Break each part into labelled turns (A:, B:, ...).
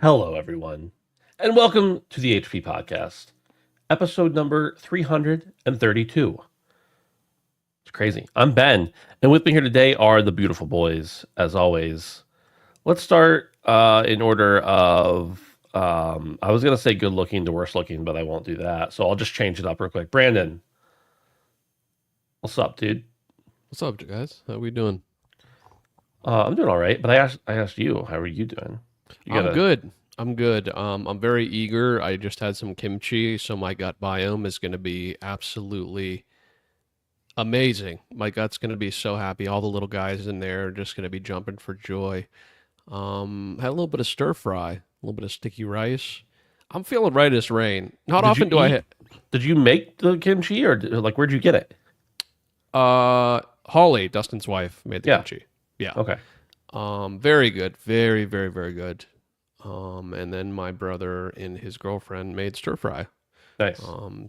A: Hello, everyone, and welcome to the HP Podcast, episode number 332. It's crazy. I'm Ben, and with me here today are the beautiful boys, as always. Let's start in order of, I was going to say good looking to worst looking, but I won't do that, so I'll just change it up real quick. Brandon, what's up, dude?
B: What's up, guys? How we doing?
A: I'm doing all right, but I asked you, how are you doing?
B: I'm good. I'm very eager. I just had some kimchi, so my gut biome is going to be absolutely amazing. My gut's going to be so happy. All the little guys in there are just going to be jumping for joy. Had a little bit of stir fry, a little bit of sticky rice. I'm feeling right as rain. Not often do I hit.
A: Did you make the kimchi, or like where'd you get it?
B: Holly, Dustin's wife, made the kimchi. Yeah.
A: Okay.
B: Very good. Very, very, very good. And then my brother and his girlfriend made stir fry.
A: Nice.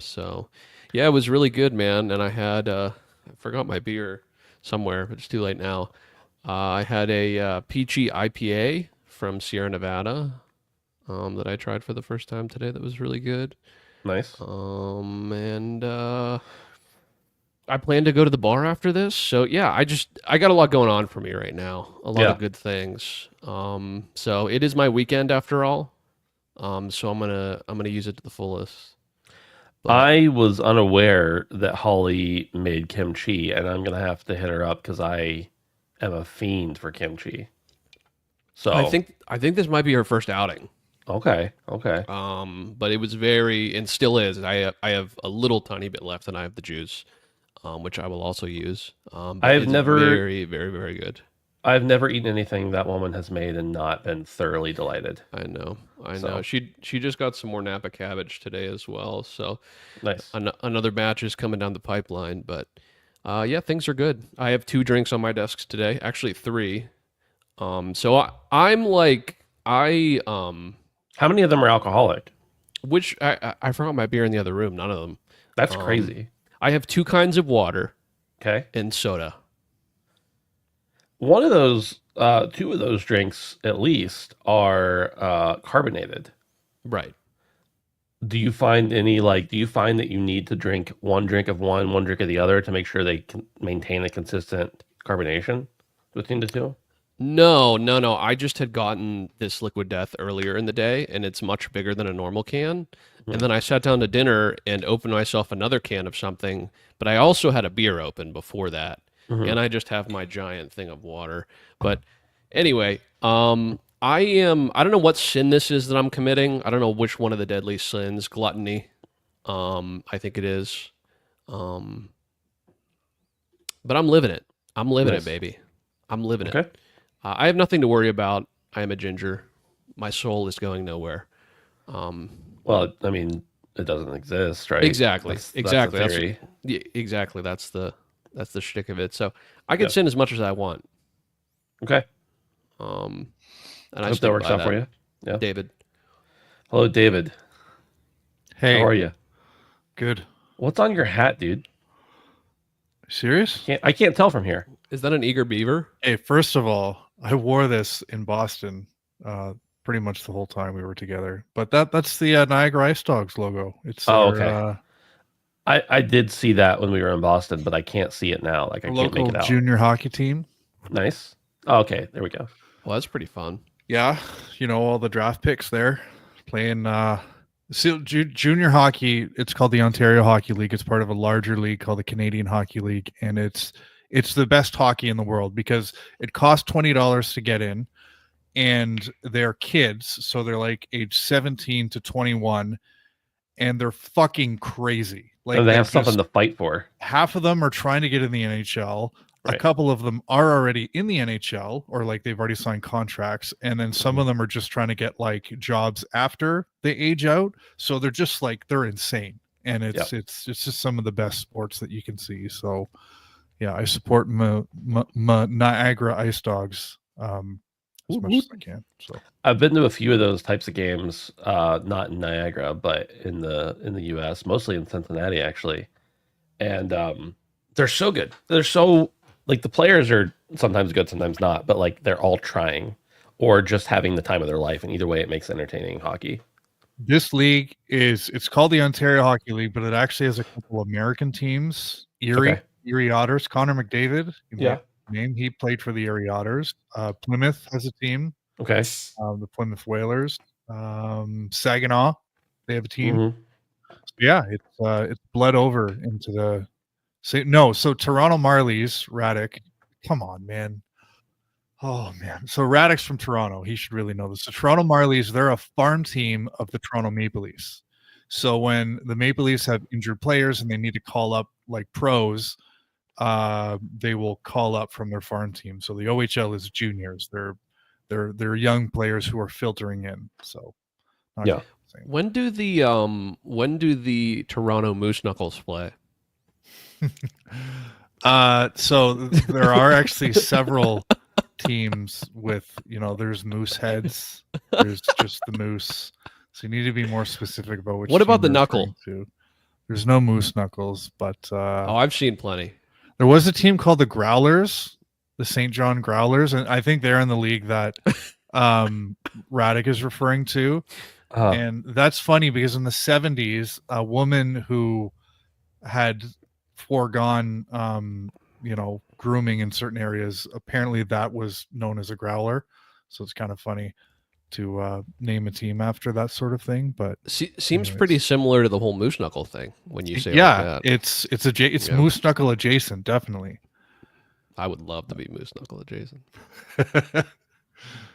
B: So yeah, it was really good, man. And I had, I forgot my beer somewhere, but it's too late now. I had a peachy IPA from Sierra Nevada, that I tried for the first time today. That was really good.
A: Nice.
B: And I plan to go to the bar after this. So yeah, I got a lot going on for me right now. A lot of good things. So it is my weekend after all. So I'm gonna use it to the fullest. But
A: I was unaware that Holly made kimchi, and I'm gonna have to hit her up because I am a fiend for kimchi. So
B: I think this might be her first outing.
A: Okay.
B: But it was very, and still is. I have a little tiny bit left, and I have the juice, which I will also use. But
A: I've
B: it's
A: never
B: very, very, very good.
A: I've never eaten anything that woman has made and not been thoroughly delighted.
B: I know. I know.
A: So
B: She just got some more Napa cabbage today as well. So
A: nice.
B: another batch is coming down the pipeline. But yeah, things are good. I have 2 drinks on my desks today. Actually, 3. So I'm like
A: How many of them are alcoholic?
B: which I forgot my beer in the other room. None of them.
A: That's
B: Um,
A: crazy.
B: I have 2 kinds of water
A: Okay.
B: and soda.
A: One of those, two of those drinks at least are carbonated.
B: Right.
A: Do you find any like? Do you find that you need to drink one drink of one drink of the other to make sure they can maintain a consistent carbonation between the two?
B: No, no, no. I just had gotten this Liquid Death earlier in the day, and it's much bigger than a normal can. And
A: Hmm.
B: then I sat down to dinner and opened myself another can of something, but I also had a beer open before that.
A: Hmm.
B: And I just have my giant thing of water. But anyway, I don't know what sin this is that I'm committing. I don't know which one of the deadly sins, gluttony. I think it is. Um, but I'm living it. I'm living it,
A: Nice.
B: baby. I'm living it.
A: Okay.
B: I have nothing to worry about. I am a ginger. My soul is going nowhere. Um,
A: Well, I mean, it doesn't exist, right?
B: exactly,
A: That's the
B: exactly.
A: theory.
B: Yeah, exactly. That's the shtick of it. So I can
A: Yeah.
B: sin as much as I want,
A: Okay.
B: um, and
A: I
B: I
A: hope that
B: stick
A: works
B: by
A: out for
B: that.
A: you. Yeah.
B: David,
A: Hello, David. How
C: Hey,
A: are you?
C: good.
A: What's on your hat, dude?
C: Serious?
A: I can't tell from here.
B: is that an eager beaver?
C: Hey, first of all, I wore this in Boston pretty much the whole time we were together. But that's the Niagara Ice Dogs logo. It's
A: Oh,
C: their
A: okay. I did see that when we were in Boston, but I can't see it now. Like I can't make
C: local
A: it out.
C: junior hockey team.
A: Nice. Oh, okay, there we go.
B: Well, that's pretty fun.
C: Yeah, all the draft picks there playing junior hockey. It's called the Ontario Hockey League. It's part of a larger league called the Canadian Hockey League, and it's the best hockey in the world because it costs $20 to get in, and they're kids, so they're like age 17 to 21, and they're fucking crazy. Like
A: And they
C: they're
A: have something
C: just
A: to fight for,
C: half of them are trying to get in the NHL. A
A: right?
C: couple of them are already in the NHL or like they've already signed contracts. And then some of them are just trying to get like jobs after they age out. So they're just like, they're insane. And
A: Yep.
C: it's just some of the best sports that you can see. So yeah, I support Niagara Ice Dogs as
B: Woot
C: much
B: woot.
C: as I can. So
A: I've been to a few of those types of games, not in Niagara, but in the U.S., mostly in Cincinnati, actually. And they're so good. They're so like the players are sometimes good, sometimes not, but like they're all trying or just having the time of their life. And either way, it makes entertaining hockey.
C: this league it's called the Ontario Hockey League, but it actually has a couple American teams.
A: Okay.
C: Erie Otters. Connor McDavid, you
A: Yeah.
C: name. He played for the Erie Otters. Plymouth has a team,
A: Okay.
C: the Plymouth Whalers. Saginaw, they have a team.
A: Hmm.
C: So yeah, it's bled over into the no. So Toronto Marlies, Radek. Come on, man. Oh man. So Radek's from Toronto. He should really know this. The Toronto Marlies, they're a farm team of the Toronto Maple Leafs. So when the Maple Leafs have injured players and they need to call up like pros, they will call up from their farm team. So the OHL is juniors. They're young players who are filtering in. So not
A: Yeah.
C: the same.
B: When do the Toronto Moose Knuckles play?
C: So there are actually several teams with there's moose heads, there's just the moose. So you need to be more specific about which.
B: What about
C: team
B: the
C: you're
B: knuckle?
C: referring to. There's no moose knuckles, but
B: Oh, I've seen plenty.
C: there was a team called the Growlers, the St. John Growlers, and I think they're in the league that Radek is referring to. And that's funny because in the 70s, a woman who had foregone grooming in certain areas, apparently that was known as a growler. So it's kind of funny to name a team after that sort of thing. But
B: Seems pretty similar to the whole moose knuckle thing when you say it
C: yeah,
B: like that.
C: it's
B: Yeah.
C: moose knuckle adjacent, definitely.
B: I would love to be moose knuckle adjacent,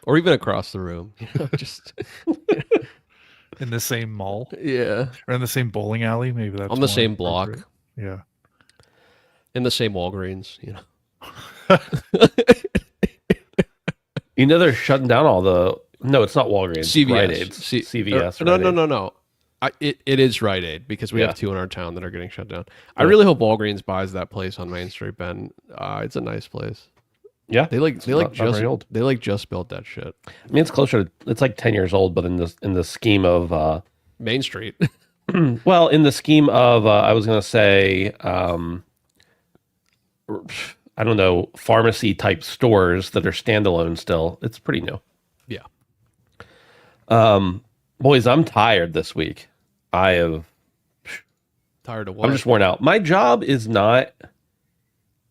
B: or even across the room. Just
C: In the same mall
B: yeah,
C: or in the same bowling alley, maybe that's
B: on the
C: more
B: same block,
C: appropriate. Yeah.
B: in the same Walgreens.
A: You know they're shutting down all the. No, it's not Walgreens.
B: CVS.
A: Rite Aid. CVS.
B: No,
A: Rite
B: no,
A: Aid.
B: no, no. It is Rite Aid because we
A: Yeah.
B: have 2 in our town that are getting shut down. I
A: Yeah.
B: really hope Walgreens buys that place on Main Street, Ben. It's a nice place.
A: Yeah,
B: They like
A: not very old.
B: just built that shit.
A: I mean, it's closer to. It's like 10 years old, but in the scheme of.
B: Main Street.
A: Well, in the scheme of, I was going to say, I don't know, pharmacy type stores that are standalone still. It's pretty new.
B: Yeah.
A: Boys, I'm tired this week.
B: Tired of what?
A: I'm just worn out. My job is not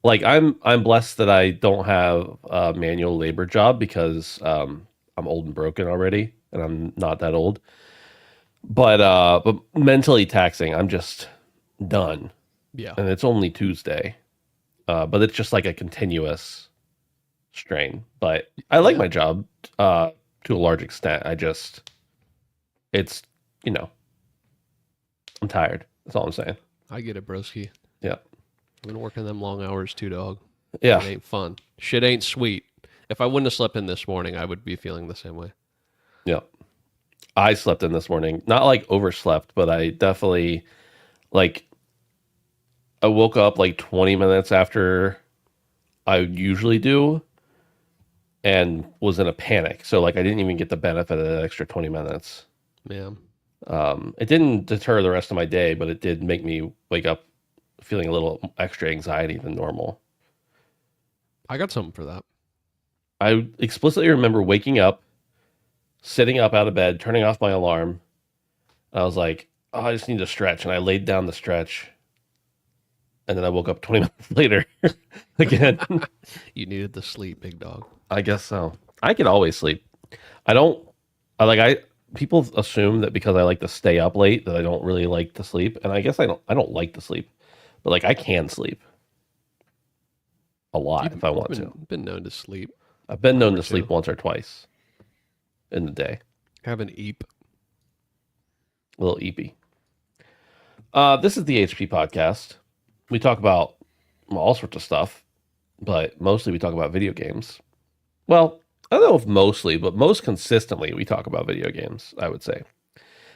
A: like I'm blessed that I don't have a manual labor job because I'm old and broken already, and I'm not that old. But mentally taxing. I'm just done.
B: Yeah.
A: And it's only Tuesday. But it's just like a continuous strain. But I like my job to a large extent. It's, I'm tired. That's all I'm saying.
B: I get it, broski.
A: Yeah.
B: I've been working them long hours too, dog.
A: Yeah.
B: It ain't fun. Shit ain't sweet. If I wouldn't have slept in this morning, I would be feeling the same way.
A: Yeah. I slept in this morning. Not like overslept, but I definitely I woke up like 20 minutes after I usually do and was in a panic. So like I didn't even get the benefit of that extra 20 minutes.
B: Yeah.
A: It didn't deter the rest of my day, but it did make me wake up feeling a little extra anxiety than normal.
B: I got something for that.
A: I explicitly remember waking up, sitting up out of bed, turning off my alarm. I was like, oh, I just need to stretch. And I laid down the stretch. And then I woke up 20 minutes later again.
B: You needed the sleep, big dog.
A: I guess so. I could always sleep. People assume that because I like to stay up late that I don't really like to sleep. And I guess I don't like to sleep. But like I can sleep a lot if I want to.
B: Been known to sleep.
A: I've been known to sleep once or twice in the day.
B: Have an eep.
A: A little eepy. This is the HP podcast. We talk about all sorts of stuff, but mostly we talk about video games. Well, I don't know if mostly, but most consistently we talk about video games, I would say.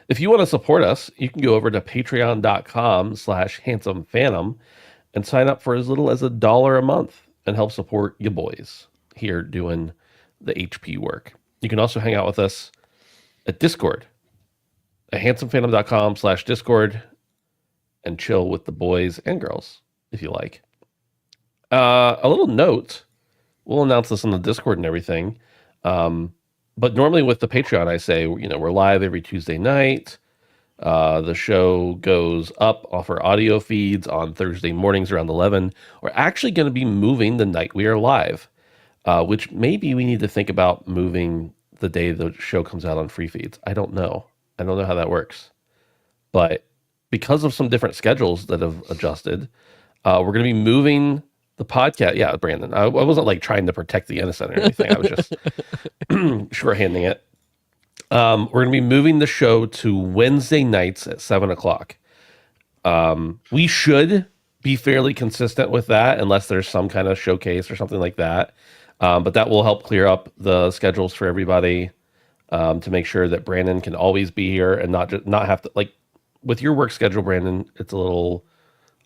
A: If you want to support us, you can go over to patreon.com/handsomephantom and sign up for as little as $1 a month and help support you boys here doing the HP work. You can also hang out with us at Discord at handsomephantom.com/Discord and chill with the boys and girls if you like. A little note, we'll announce this on the Discord and everything. But normally with the Patreon, I say, we're live every Tuesday night. The show goes up off our audio feeds on Thursday mornings around 11. We're actually going to be moving the night we are live, which maybe we need to think about moving the day the show comes out on free feeds. I don't know how that works. But because of some different schedules that have adjusted, we're going to be moving the podcast. Yeah, Brandon, I wasn't like trying to protect the innocent or anything. I was just shorthanding it. We're going to be moving the show to Wednesday nights at 7:00. We should be fairly consistent with that unless there's some kind of showcase or something like that. But that will help clear up the schedules for everybody to make sure that Brandon can always be here and not have to, like, with your work schedule, Brandon, it's a little,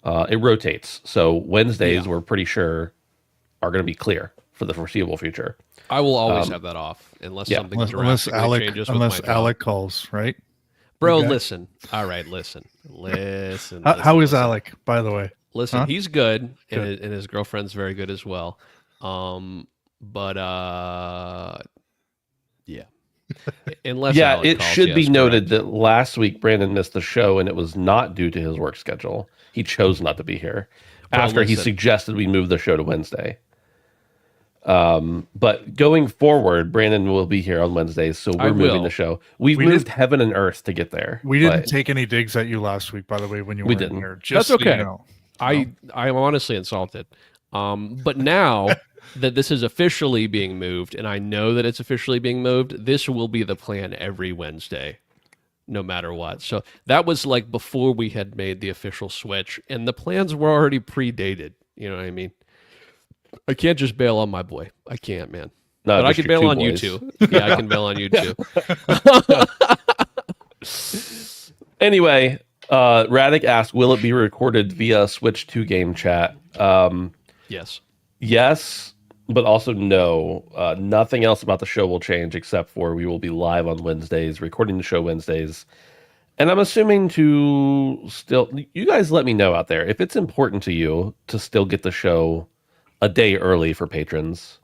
A: it rotates. So Wednesdays, we're pretty sure are going to be clear for the foreseeable future.
B: I will always have that off unless something drastically changes with my job.
C: Alec calls, right?
B: Bro, listen. All right, listen.
C: How is Alec, by the way?
B: Listen, he's good, and his girlfriend's very good as well. Yeah. Unless Alec
A: it
B: calls,
A: should be
B: yes,
A: noted
B: correct.
A: that last week Brandon missed the show, and it was not due to his work schedule. He chose not to be here after he suggested we move the show to Wednesday. But going forward, Brandon will be here on Wednesdays, so we're moving the show. We moved heaven and earth to get there.
C: We didn't take any digs at you last week, by the way, when you weren't here.
B: That's okay.
C: So
B: I'm honestly insulted. But now that this is officially being moved, and I know that it's officially being moved, this will be the plan every Wednesday, no matter what. So that was like before we had made the official switch, and the plans were already predated. You know what I mean? I can't just bail on my boy. I can't, man.
A: No,
B: But I
A: just
B: can
A: your
B: bail
A: two
B: on you
A: boys.
B: too. Yeah, I can bail on you too.
A: Anyway, Radic asked, will it be recorded via Switch 2 game chat?
B: Yes.
A: Yes, but also no. Nothing else about the show will change except for we will be live on Wednesdays, recording the show Wednesdays. And I'm assuming to still, you guys let me know out there if it's important to you to still get the show a day early for patrons,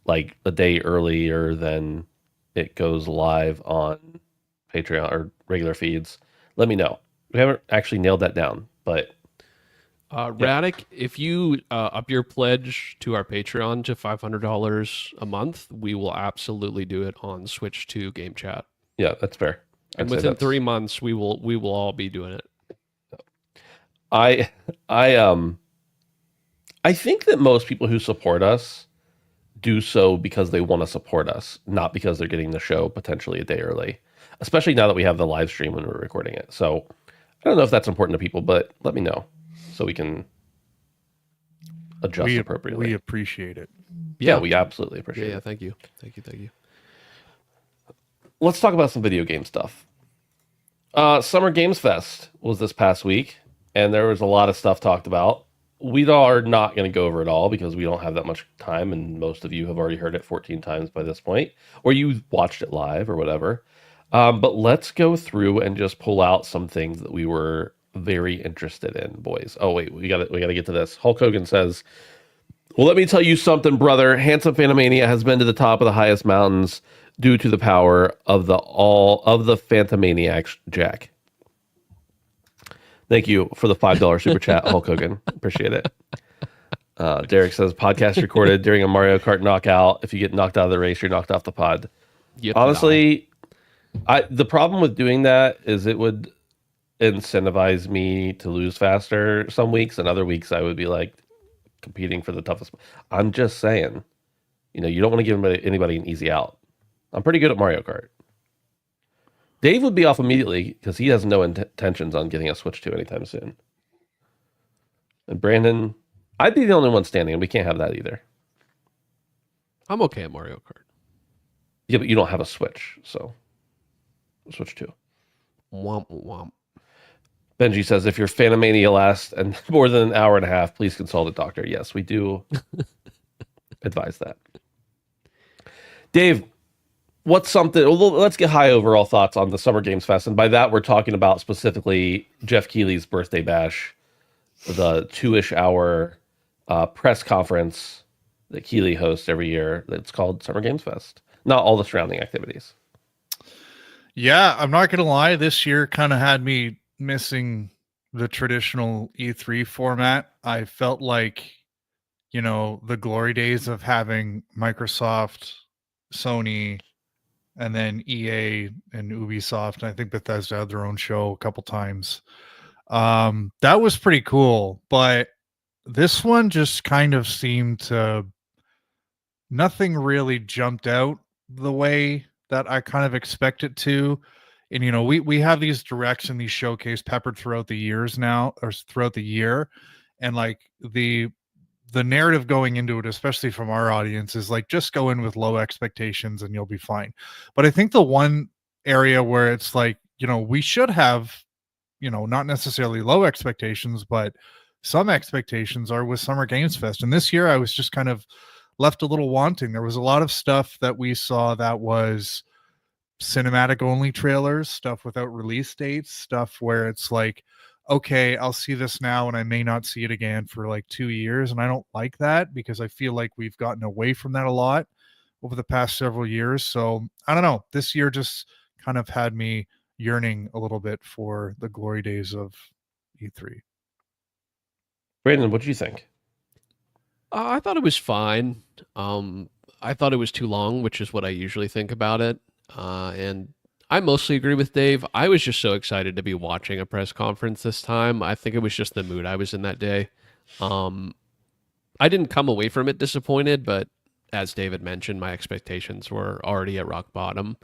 A: like a day earlier than it goes live on Patreon or regular feeds. Let me know. We haven't actually nailed that down, but yeah,
B: Radic, if you up your pledge to our Patreon to $500 a month, we will absolutely do it on Switch 2 Game Chat.
A: yeah, that's fair.
B: And
A: I'd say
B: within
A: that's
B: 3 months, we will all be doing it.
A: I I um I think that most people who support us do so because they want to support us, not because they're getting the show potentially a day early. Especially now that we have the live stream when we're recording it. So I don't know if that's important to people, but let me know so we can adjust appropriately.
C: We appreciate it.
A: Yeah, we absolutely appreciate
B: Yeah,
A: it.
B: thank you. Thank you.
A: Let's talk about some video game stuff. Summer Games Fest was this past week, and there was a lot of stuff talked about. We are not going to go over it all because we don't have that much time, and most of you have already heard it 14 times by this point, or you watched it live or whatever. But let's go through and just pull out some things that we were very interested in, boys. Oh wait, we got to get to this. Hulk Hogan says, "Well, let me tell you something, brother. Handsome Phantomania has been to the top of the highest mountains due to the power of the Phantomaniacs, Jack." Thank you for the $5 super chat, Hulk Hogan. Appreciate it. Derek says, podcast recorded during a Mario Kart knockout. If you get knocked out of the race, you're knocked off the pod.
B: Yep,
A: Honestly, the problem with doing that is it would incentivize me to lose faster some weeks, and other weeks I would be like competing for the toughest. I'm just saying, you don't want to give anybody an easy out. I'm pretty good at Mario Kart. Dave would be off immediately because he has no intentions on getting a Switch 2 anytime soon. And Brandon, I'd be the only one standing, and we can't have that either.
B: I'm okay at Mario Kart.
A: Yeah, but you don't have a Switch, so Switch 2.
B: Womp womp.
A: Benji says, if your Phantomania lasts and more than an hour and a half, please consult a doctor. Yes, we do advise that. Dave, what's something? Well, let's get high overall thoughts on the Summer Games Fest, and by that we're talking about specifically Jeff Keighley's birthday bash, the 2-ish hour press conference that Keighley hosts every year. That's called Summer Games Fest. Not all the surrounding activities.
C: Yeah, I'm not gonna lie. This year kind of had me missing the traditional E3 format. I felt like, the glory days of having Microsoft, Sony, and then EA and Ubisoft. I think Bethesda had their own show a couple times. That was pretty cool, but this one just kind of seemed to, nothing really jumped out the way that I kind of expect it to. And we have these directs and these showcase peppered throughout the years now, or throughout the year, and like the narrative going into it, especially from our audience, is like, just go in with low expectations and you'll be fine. But I think the one area where it's like, we should have, not necessarily low expectations, but some expectations are with Summer Games Fest. And this year I was just kind of left a little wanting. There was a lot of stuff that we saw that was cinematic only trailers, stuff without release dates, stuff where it's like, okay, I'll see this now and I may not see it again for like 2 years. And I don't like that because I feel like we've gotten away from that a lot over the past several years. So I don't know. This year just kind of had me yearning a little bit for the glory days of E3.
A: Brandon, what do you think?
B: I thought it was fine. I thought it was too long, which is what I usually think about it. And I mostly agree with Dave. I was just so excited to be watching a press conference this time. I think it was just the mood I was in that day. I didn't come away from it disappointed, but as David mentioned, my expectations were already at rock bottom.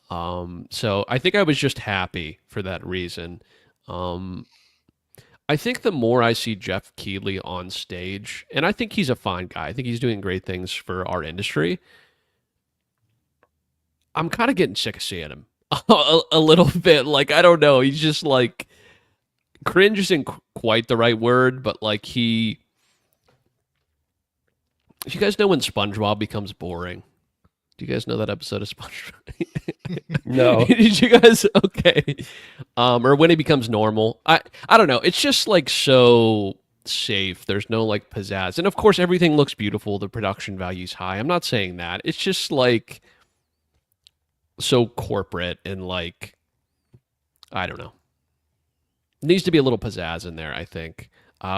B: So I think I was just happy for that reason. I think the more I see Jeff Keighley on stage, and I think he's a fine guy. I think he's doing great things for our industry. I'm kind of getting sick of seeing him a little bit. Like, I don't know. He's just like cringe isn't quite the right word, but like he. Do you guys know when SpongeBob becomes boring? Do you guys know that episode of SpongeBob?
A: No.
B: Did you guys? Okay. Or when he becomes normal. I don't know. It's just like so safe. There's no like pizzazz. And of course everything looks beautiful. The production value's high. I'm not saying that. It's just like so corporate and like I don't know. Needs to be a little pizzazz in there, I think.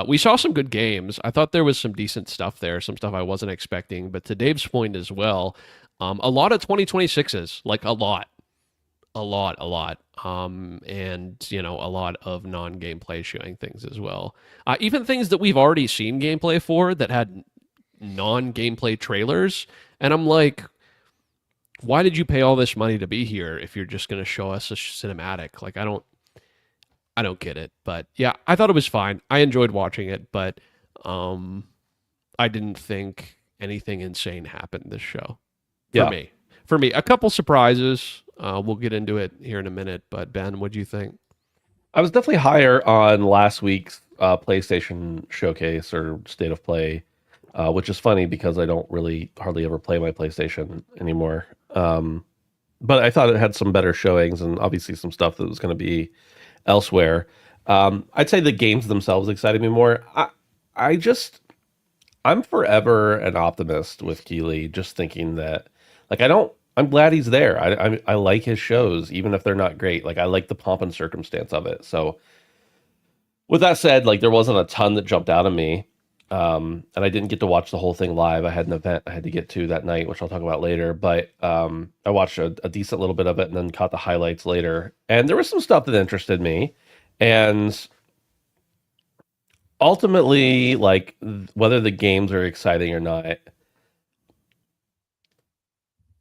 B: We saw some good games. I thought there was some decent stuff there, some stuff I wasn't expecting. But to Dave's point as well, a lot of 2026s, like a lot. And you know, a lot of non-gameplay showing things as well. Even things that we've already seen gameplay for that had non-gameplay trailers. And I'm like, why did you pay all this money to be here if you're just going to show us a cinematic? Like, I don't get it. But yeah, I thought it was fine. I enjoyed watching it, but I didn't think anything insane happened this show. For me, a couple surprises. We'll get into it here in a minute. But Ben, what do you think?
A: I was definitely higher on last week's PlayStation showcase or state of play, which is funny because I don't really hardly ever play my PlayStation anymore. But I thought it had some better showings and obviously some stuff that was going to be elsewhere. I'd say the games themselves excited me more. I'm forever an optimist with Keeley, just thinking that, like, I'm glad he's there. I like his shows, even if they're not great. Like, I like the pomp and circumstance of it. So, with that said, like, there wasn't a ton that jumped out at me. And I didn't get to watch the whole thing live. I had an event I had to get to that night, which I'll talk about later. But I watched a decent little bit of it and then caught the highlights later. And there was some stuff that interested me. And ultimately, like, whether the games are exciting or not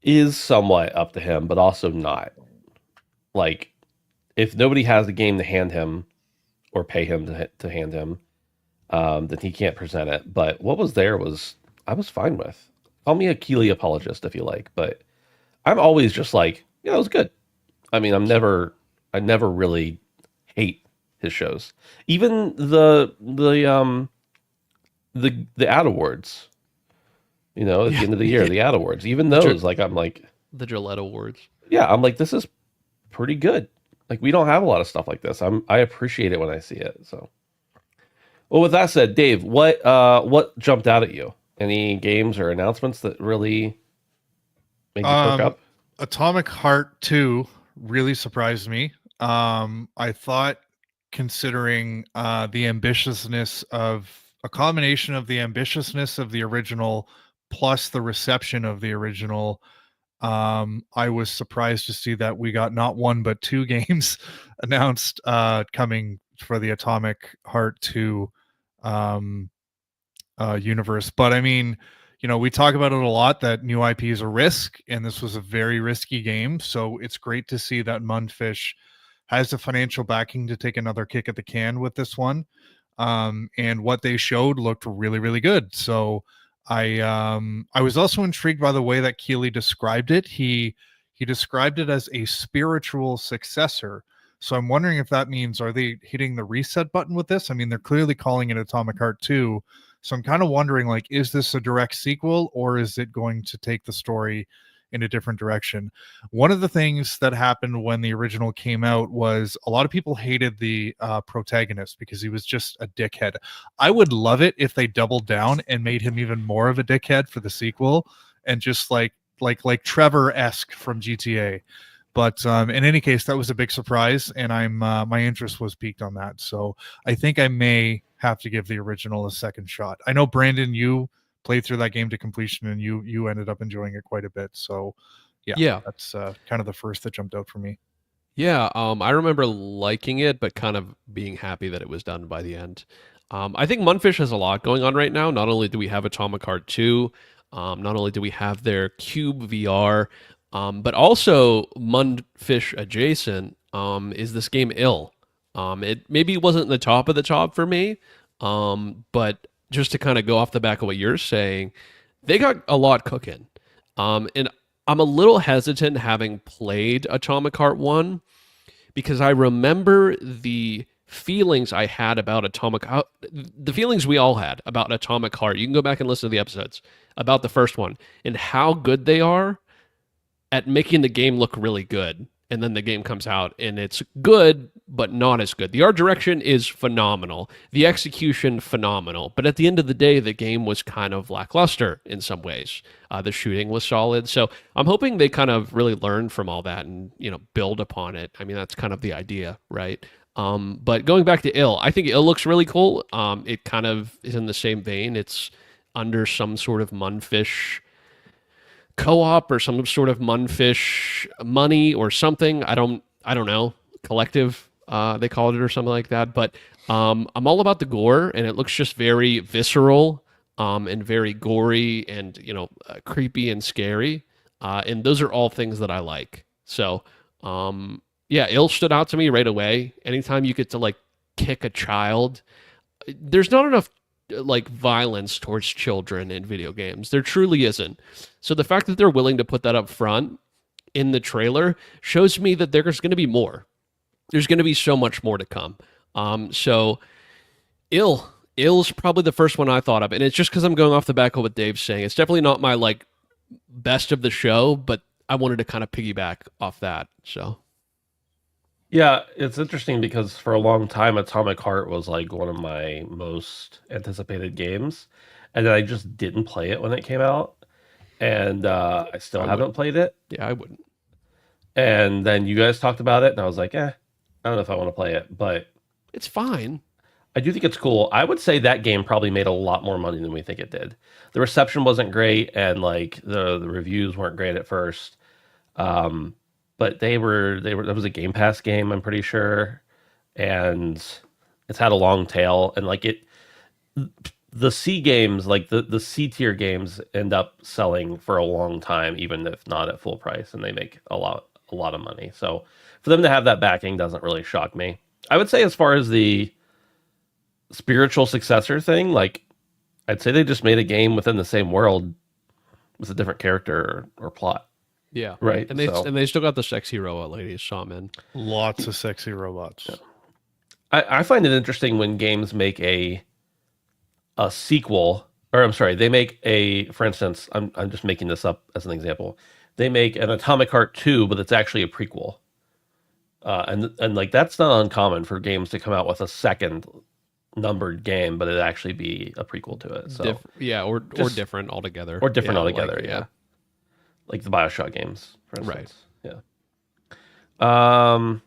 A: is somewhat up to him, but also not. Like, if nobody has a game to hand him or pay him to hand him, then he can't present it. But what was there I was fine with. Call me a Keeley apologist if you like, but I'm always just like, yeah, it was good. I mean, I never really hate his shows. Even the ad awards, you know, at the end of the year, the ad awards, even those, like, I'm like,
B: The Gillette Awards.
A: yeah, I'm like, this is pretty good. Like, we don't have a lot of stuff like this. I appreciate it when I see it. So, well, with that said, Dave, what jumped out at you? Any games or announcements that really made you perk up?
C: Atomic Heart 2 really surprised me. I thought, considering the ambitiousness of a combination of the ambitiousness of the original plus the reception of the original, I was surprised to see that we got not one but two games announced coming for the Atomic Heart 2 universe. But I mean, you know, we talk about it a lot that new IP is a risk, and this was a very risky game. So it's great to see that Mundfish has the financial backing to take another kick at the can with this one. And what they showed looked really, really good. So I was also intrigued by the way that Keeley described it. He described it as a spiritual successor. So I'm wondering if that means, are they hitting the reset button with this? I mean, they're clearly calling it Atomic Heart 2. So I'm kind of wondering, like, is this a direct sequel or is it going to take the story in a different direction? One of the things that happened when the original came out was a lot of people hated the protagonist because he was just a dickhead. I would love it if they doubled down and made him even more of a dickhead for the sequel, and just like Trevor-esque from GTA. But in any case, that was a big surprise, and my interest was piqued on that. So I think I may have to give the original a second shot. I know, Brandon, you played through that game to completion, and you ended up enjoying it quite a bit. So yeah. That's kind of the first that jumped out for me.
B: Yeah, I remember liking it, but kind of being happy that it was done by the end. I think Mundfish has a lot going on right now. Not only do we have Atomic Heart 2, not only do we have their Cube VR, but also Mundfish adjacent is this game Ill. It maybe wasn't the top of the top for me, but just to kind of go off the back of what you're saying, they got a lot cooking. And I'm a little hesitant having played Atomic Heart 1 because I remember the feelings I had about the feelings we all had about Atomic Heart. You can go back and listen to the episodes about the first one and how good they are at making the game look really good. And then the game comes out and it's good, but not as good. The art direction is phenomenal. The execution, phenomenal. But at the end of the day, the game was kind of lackluster in some ways. The shooting was solid. So I'm hoping they kind of really learn from all that and, build upon it. I mean, that's kind of the idea, right? But going back to Ill, I think Ill looks really cool. It kind of is in the same vein. It's under some sort of Munfish co-op or some sort of Munfish money or something. I don't know. Collective, they called it or something like that. But I'm all about the gore, and it looks just very visceral and very gory and creepy and scary. And those are all things that I like. So yeah, Ill stood out to me right away. Anytime you get to like kick a child, there's not enough like violence towards children in video games. There truly isn't. So the fact that they're willing to put that up front in the trailer shows me that there's going to be more. There's going to be so much more to come. So Ill's probably the first one I thought of, and it's just because I'm going off the back of what Dave's saying. It's definitely not my like best of the show, but I wanted to kind of piggyback off that. So
A: Yeah, it's interesting because for a long time, Atomic Heart was like one of my most anticipated games, and then I just didn't play it when it came out, and I still haven't played it.
B: Yeah, I wouldn't.
A: And then you guys talked about it, and I was like, I don't know if I want to play it, but
B: it's fine.
A: I do think it's cool. I would say that game probably made a lot more money than we think it did. The reception wasn't great, and like the reviews weren't great at first. But they were that was a Game Pass game, I'm pretty sure, and it's had a long tail, and like the C games, like the C tier games, end up selling for a long time, even if not at full price, and they make a lot of money. So for them to have that backing doesn't really shock me. I would say as far as the spiritual successor thing, like I'd say they just made a game within the same world with a different character or plot.
B: Yeah,
A: right.
B: And they still got the sexy robot ladies, Shaman.
C: Lots of sexy robots.
A: Yeah. I find it interesting when games make a sequel, or I'm sorry, they make for instance, I'm just making this up as an example. They make an Atomic Heart 2, but it's actually a prequel. And like that's not uncommon for games to come out with a second numbered game, but it actually be a prequel to it. So
B: or different altogether.
A: Or different altogether,
B: like,
A: yeah. Like the BioShock games, for instance.
B: Right.
A: Yeah.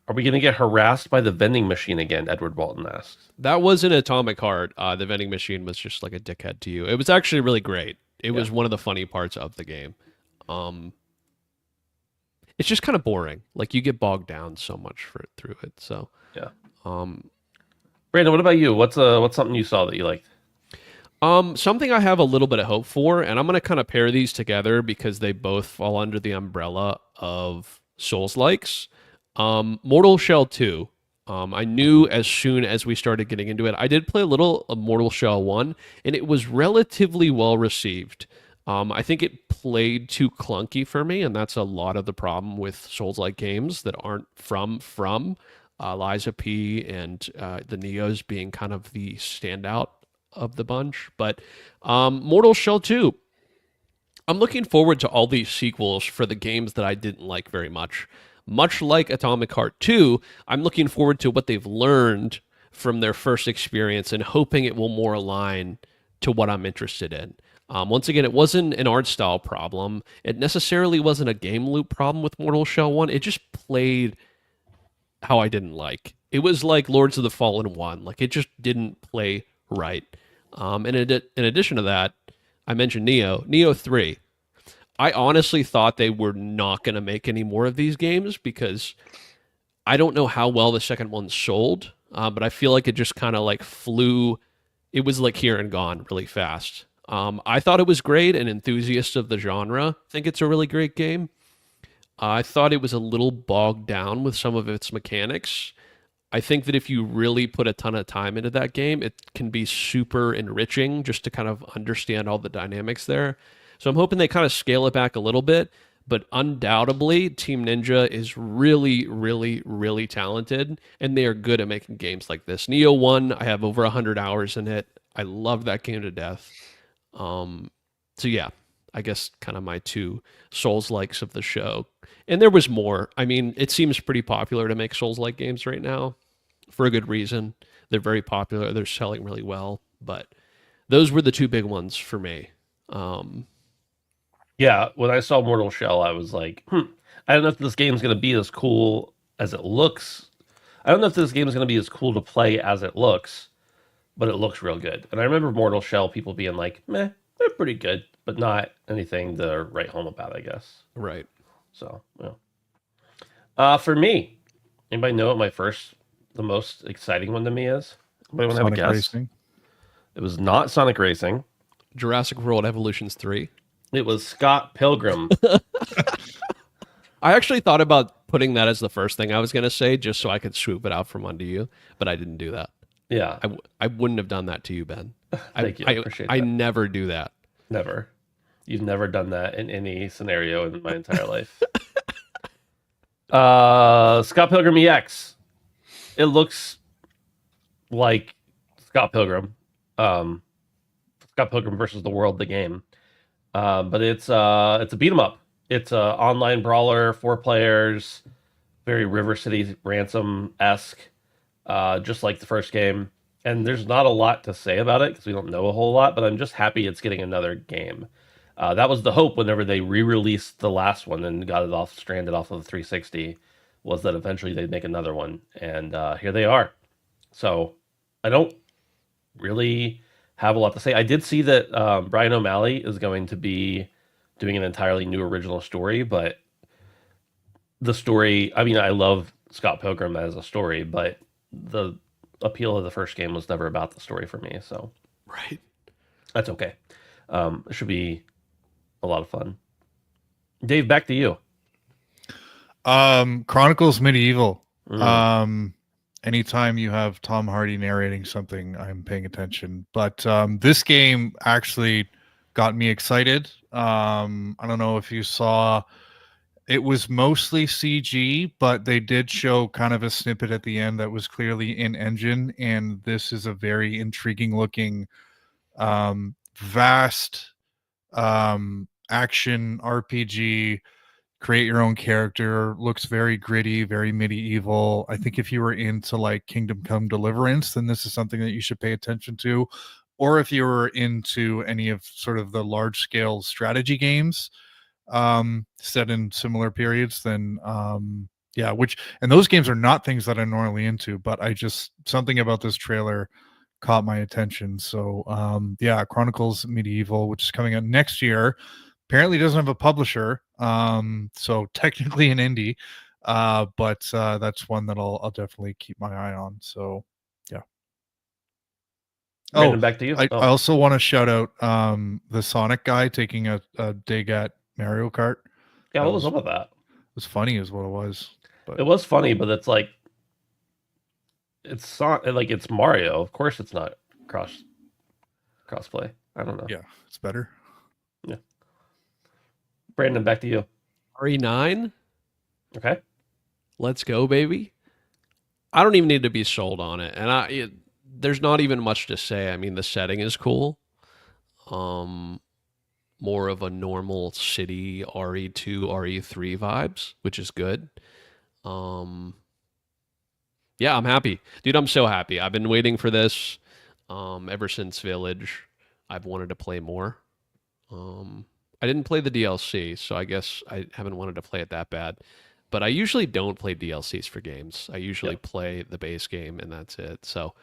A: Are we going to get harassed by the vending machine again? Edward Walton asks.
B: That was an Atomic Heart. The vending machine was just like a dickhead to you. It was actually really great. It was one of the funny parts of the game. It's just kind of boring. Like you get bogged down so much through it. So
A: yeah. Brandon, what about you? What's something you saw that you liked?
B: Something I have a little bit of hope for, and I'm going to kind of pair these together because they both fall under the umbrella of Souls-likes. Mortal Shell 2. I knew as soon as we started getting into it. I did play a little of Mortal Shell 1, and it was relatively well received. I think it played too clunky for me, and that's a lot of the problem with Souls-like games that aren't from Liza P and the Neos being kind of the standout of the bunch. But Mortal Shell 2, I'm looking forward to all these sequels for the games that I didn't like very much. Much like Atomic Heart 2, I'm looking forward to what they've learned from their first experience and hoping it will more align to what I'm interested in. Once again, it wasn't an art style problem. It necessarily wasn't a game loop problem with Mortal Shell 1. It just played how I didn't like. It was like Lords of the Fallen 1. Like it just didn't play right. And in addition to that, I mentioned Neo 3. I honestly thought they were not going to make any more of these games because I don't know how well the second one sold, but I feel like it just kind of like flew. It was like here and gone really fast. I thought it was great, and enthusiasts of the genre think it's a really great game. I thought it was a little bogged down with some of its mechanics. I think that if you really put a ton of time into that game, it can be super enriching just to kind of understand all the dynamics there. So I'm hoping they kind of scale it back a little bit. But undoubtedly, Team Ninja is really, really, really talented, and they are good at making games like this. Neo 1, I have over 100 hours in it. I love that game to death. So yeah, I guess kind of my two Souls likes of the show. And there was more. I mean, it seems pretty popular to make Souls like games right now for a good reason. They're very popular. They're selling really well. But those were the two big ones for me.
A: Yeah, when I saw Mortal Shell, I was like, I don't know if this game's going to be as cool as it looks. I don't know if this game is going to be as cool to play as it looks, but it looks real good. And I remember Mortal Shell people being like, meh, they're pretty good, but not anything to write home about, I guess.
B: Right.
A: So, yeah. For me, anybody know what the most exciting one to me is? Anybody want to have a
C: Sonic
A: guess?
C: Racing.
A: It was not Sonic Racing.
B: Jurassic World Evolutions 3.
A: It was Scott Pilgrim.
B: I actually thought about putting that as the first thing I was going to say just so I could swoop it out from under you, but I didn't do that.
A: Yeah.
B: I wouldn't have done that to you, Ben.
A: Thank you. I appreciate that.
B: I never do that.
A: Never. You've never done that in any scenario in my entire life. Scott Pilgrim EX. It looks like Scott Pilgrim. Scott Pilgrim versus the World, the game. But it's a beat 'em up. It's a online brawler, 4 players, very River City Ransom-esque, just like the first game. And there's not a lot to say about it because we don't know a whole lot, but I'm just happy it's getting another game. That was the hope whenever they re-released the last one and got it stranded off of the 360, was that eventually they'd make another one. And here they are. So I don't really have a lot to say. I did see that Brian O'Malley is going to be doing an entirely new original story, but the story, I mean, I love Scott Pilgrim as a story, but the appeal of the first game was never about the story for me, so
B: Right.
A: that's okay. It should be a lot of fun. Dave, back to you.
C: Chronicles Medieval.
A: Mm.
C: Anytime you have Tom Hardy narrating something, I'm paying attention. But this game actually got me excited. I don't know if you saw, it was mostly CG, but they did show kind of a snippet at the end that was clearly in engine. And this is a very intriguing looking, vast action RPG. Create your own character. Looks very gritty, very medieval. I think if you were into like Kingdom Come Deliverance, then this is something that you should pay attention to. Or if you were into any of sort of the large scale strategy games set in similar periods, then yeah, and those games are not things that I'm normally into, but something about this trailer caught my attention. So yeah, Chronicles Medieval, which is coming out next year. Apparently doesn't have a publisher, so technically an indie, but that's one that I'll definitely keep my eye on. So yeah.
A: Brandon, back to you.
C: I also want to shout out the Sonic guy taking a dig at Mario Kart.
A: Yeah, what was up with that?
C: It was funny is what it was. But
A: It was funny, but it's like it's Mario. Of course it's not crossplay. I don't know.
C: yeah, it's better.
A: Yeah. Brandon, back to you.
B: RE9,
A: Okay.
B: let's go, baby. I don't even need to be sold on it, and there's not even much to say. I mean, the setting is cool. More of a normal city RE2, RE3 vibes, which is good. Yeah, I'm happy. Dude, I'm so happy. I've been waiting for this ever since Village. I've wanted to play more. I didn't play the DLC, so I guess I haven't wanted to play it that bad. But I usually don't play DLCs for games. I usually play the base game, and that's it. So,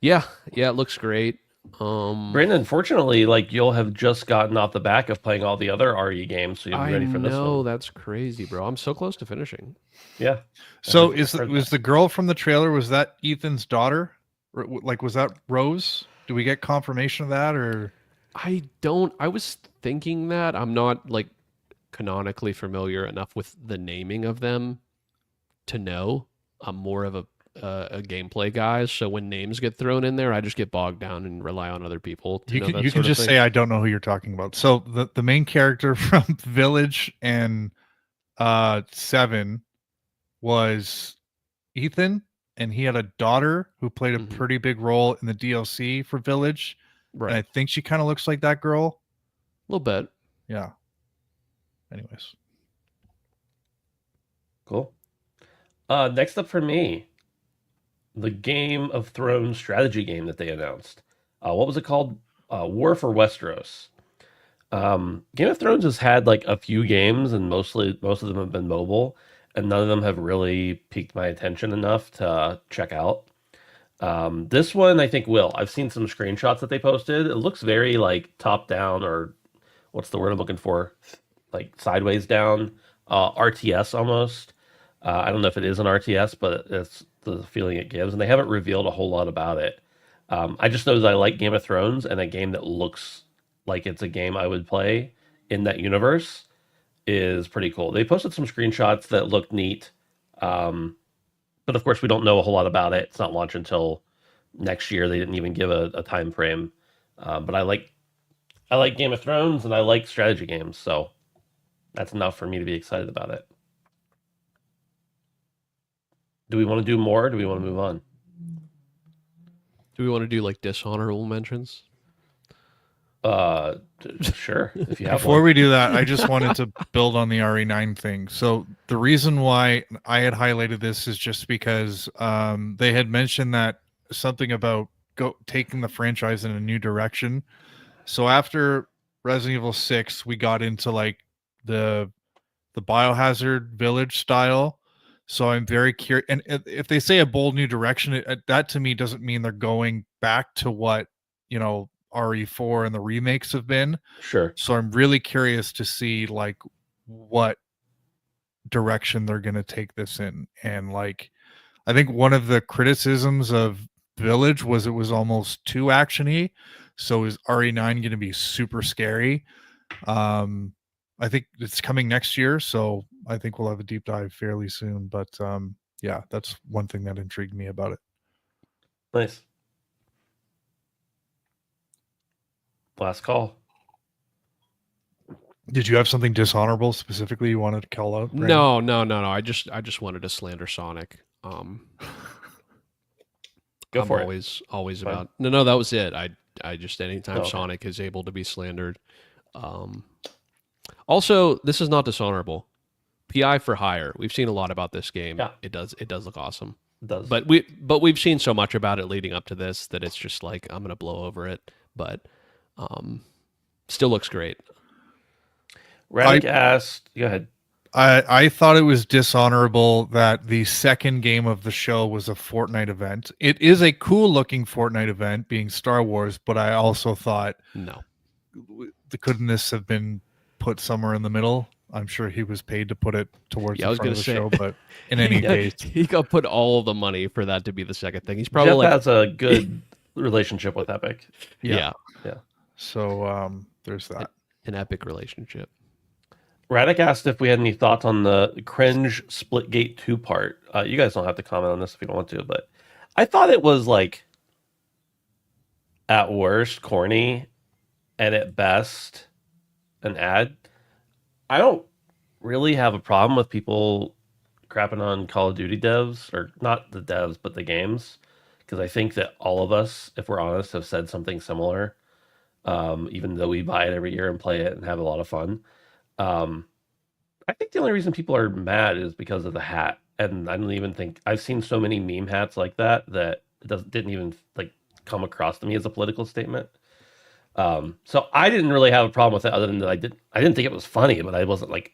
B: yeah, it looks great.
A: Brandon, fortunately, like you'll have just gotten off the back of playing all the other RE games, so you'll be ready for this one.
B: I know, that's crazy, bro. I'm so close to finishing.
A: Yeah.
C: So was the girl from the trailer, was that Ethan's daughter? Like, was that Rose? Do we get confirmation of that, or?
B: I was thinking that. I'm not like canonically familiar enough with the naming of them to know. I'm more of a a gameplay guy, so when names get thrown in there, I just get bogged down and rely on other people to know that
C: You
B: sort
C: can
B: of
C: just
B: thing.
C: say I don't know who you're talking about. So the main character from Village and 7 was Ethan, and he had a daughter who played a
B: Mhm.
C: pretty big role in the DLC for Village. And I
B: Right.
C: think she kind of looks like that girl.
B: A little bit.
C: Yeah. Anyways.
A: Cool. Next up for me, the Game of Thrones strategy game that they announced. What was it called? War for Westeros. Game of Thrones has had like a few games, and most of them have been mobile, and none of them have really piqued my attention enough to check out. This one I think will. I've seen some screenshots that they posted. It looks very like top down, or what's the word I'm looking for? Like sideways down, RTS almost. I don't know if it is an RTS, but it's the feeling it gives, and they haven't revealed a whole lot about it. I just know that I like Game of Thrones, and a game that looks like it's a game I would play in that universe is pretty cool. They posted some screenshots that looked neat, but of course we don't know a whole lot about it. It's not launch until next year. They didn't even give a time frame. But I like Game of Thrones and I like strategy games, so that's enough for me to be excited about it. Do we want to do more? Or do we want to move on?
B: Do we want to do like dishonorable mentions?
A: Sure. If you have
C: Before
A: one.
C: we do that, I just wanted to build on the RE9 thing. So the reason why I had highlighted this is just because they had mentioned that something about taking the franchise in a new direction. So after Resident Evil 6, we got into like the Biohazard Village style. So I'm very curious. And if they say a bold new direction, that to me doesn't mean they're going back to what, RE4 and the remakes have been.
A: Sure.
C: So I'm really curious to see like what direction they're going to take this in. And like, I think one of the criticisms of Village was it was almost too actiony. So is RE9 going to be super scary? I think it's coming next year, so I think we'll have a deep dive fairly soon. But yeah, that's one thing that intrigued me about it.
A: Nice. Last call.
C: Did you have something dishonorable specifically you wanted to call out, Brandon?
B: No. I just wanted to slander Sonic.
A: Go for
B: I'm
A: it.
B: always
A: Fine.
B: about no. That was it. I just anytime
A: Okay.
B: Sonic is able to be slandered. Also, this is not dishonorable. PI for hire. We've seen a lot about this game.
A: Yeah.
B: It does look awesome.
A: It does.
B: But we've seen so much about it leading up to this that it's just like I'm gonna blow over it. But still looks great.
A: Radic asked, go ahead.
C: I thought it was dishonorable that the second game of the show was a Fortnite event. It is a cool looking Fortnite event being Star Wars, but I also thought
B: No.
C: couldn't this have been put somewhere in the middle? I'm sure he was paid to put it towards
B: Yeah, I
C: the
B: was
C: front of the
B: gonna
C: show,
B: say.
C: but in any case,
B: He got put all the money for that to be the second thing. He's probably
A: Jeff
B: like
A: has a good relationship with Epic.
B: yeah,
C: so there's that.
B: an epic relationship.
A: Radic asked if we had any thoughts on the cringe Splitgate 2 part. You guys don't have to comment on this if you don't want to, but I thought it was like at worst corny and at best an ad. I don't really have a problem with people crapping on Call of Duty devs, or not the devs, but the games, because I think that all of us, if we're honest, have said something similar, even though we buy it every year and play it and have a lot of fun. I think the only reason people are mad is because of the hat, and I don't even think I've seen so many meme hats like that that didn't even like come across to me as a political statement. So I didn't really have a problem with it, other than that I didn't think it was funny, but I wasn't like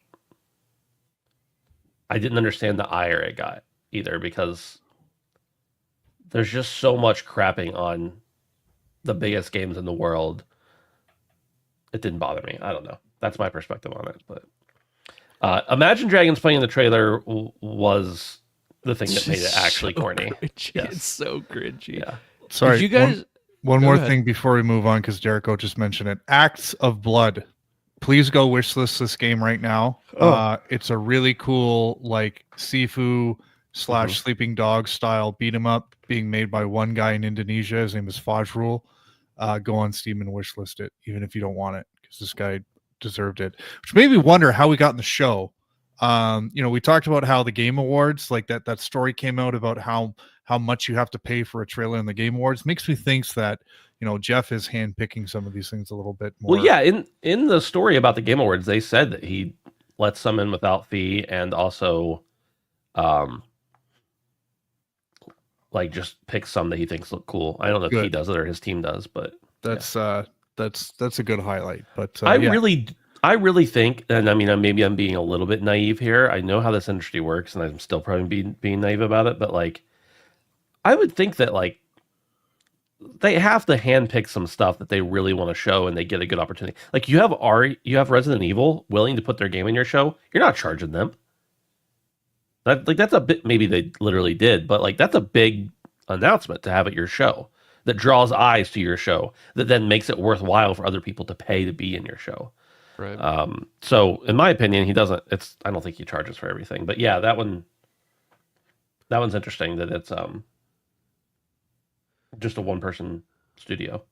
A: I didn't understand the ire it got either, because there's just so much crapping on the biggest games in the world. It didn't bother me. I don't know. That's my perspective on it, but. Imagine Dragons playing in the trailer was the thing that made it actually
B: so
A: corny.
B: Cringy.
A: Yes.
B: It's so cringy.
A: Yeah.
C: Sorry,
B: Did you guys?
C: one
B: Go
C: more
B: ahead.
C: thing before we move on, because Jericho just mentioned it. Acts of Blood. Please go wishlist this game right now.
A: Oh.
C: It's a really cool like Sifu / Sleeping Dog style beat 'em up being made by one guy in Indonesia. His name is Fajrul. Go on Steam and wishlist it, even if you don't want it, because this guy deserved it. Which made me wonder how we got in the show. We talked about how the Game Awards, like that story came out about how much you have to pay for a trailer in the Game Awards. Makes me think that Jeff is handpicking some of these things a little bit more.
A: Well, yeah, in the story about the Game Awards, they said that he lets some in without fee, and also, like just picks some that he thinks look cool. I don't know if he does it or his team does, but
C: that's a good highlight. But
A: I really think, and I mean, maybe I'm being a little bit naive here. I know how this industry works, and I'm still probably being naive about it. But like, I would think that like they have to handpick some stuff that they really want to show, and they get a good opportunity. Like you have Resident Evil willing to put their game in your show. You're not charging them. That's a bit, maybe they literally did, but like that's a big announcement to have at your show that draws eyes to your show, that then makes it worthwhile for other people to pay to be in your show.
B: Right.
A: So in my opinion, he doesn't. I don't think he charges for everything. But yeah, that one's interesting that it's just a one-person studio.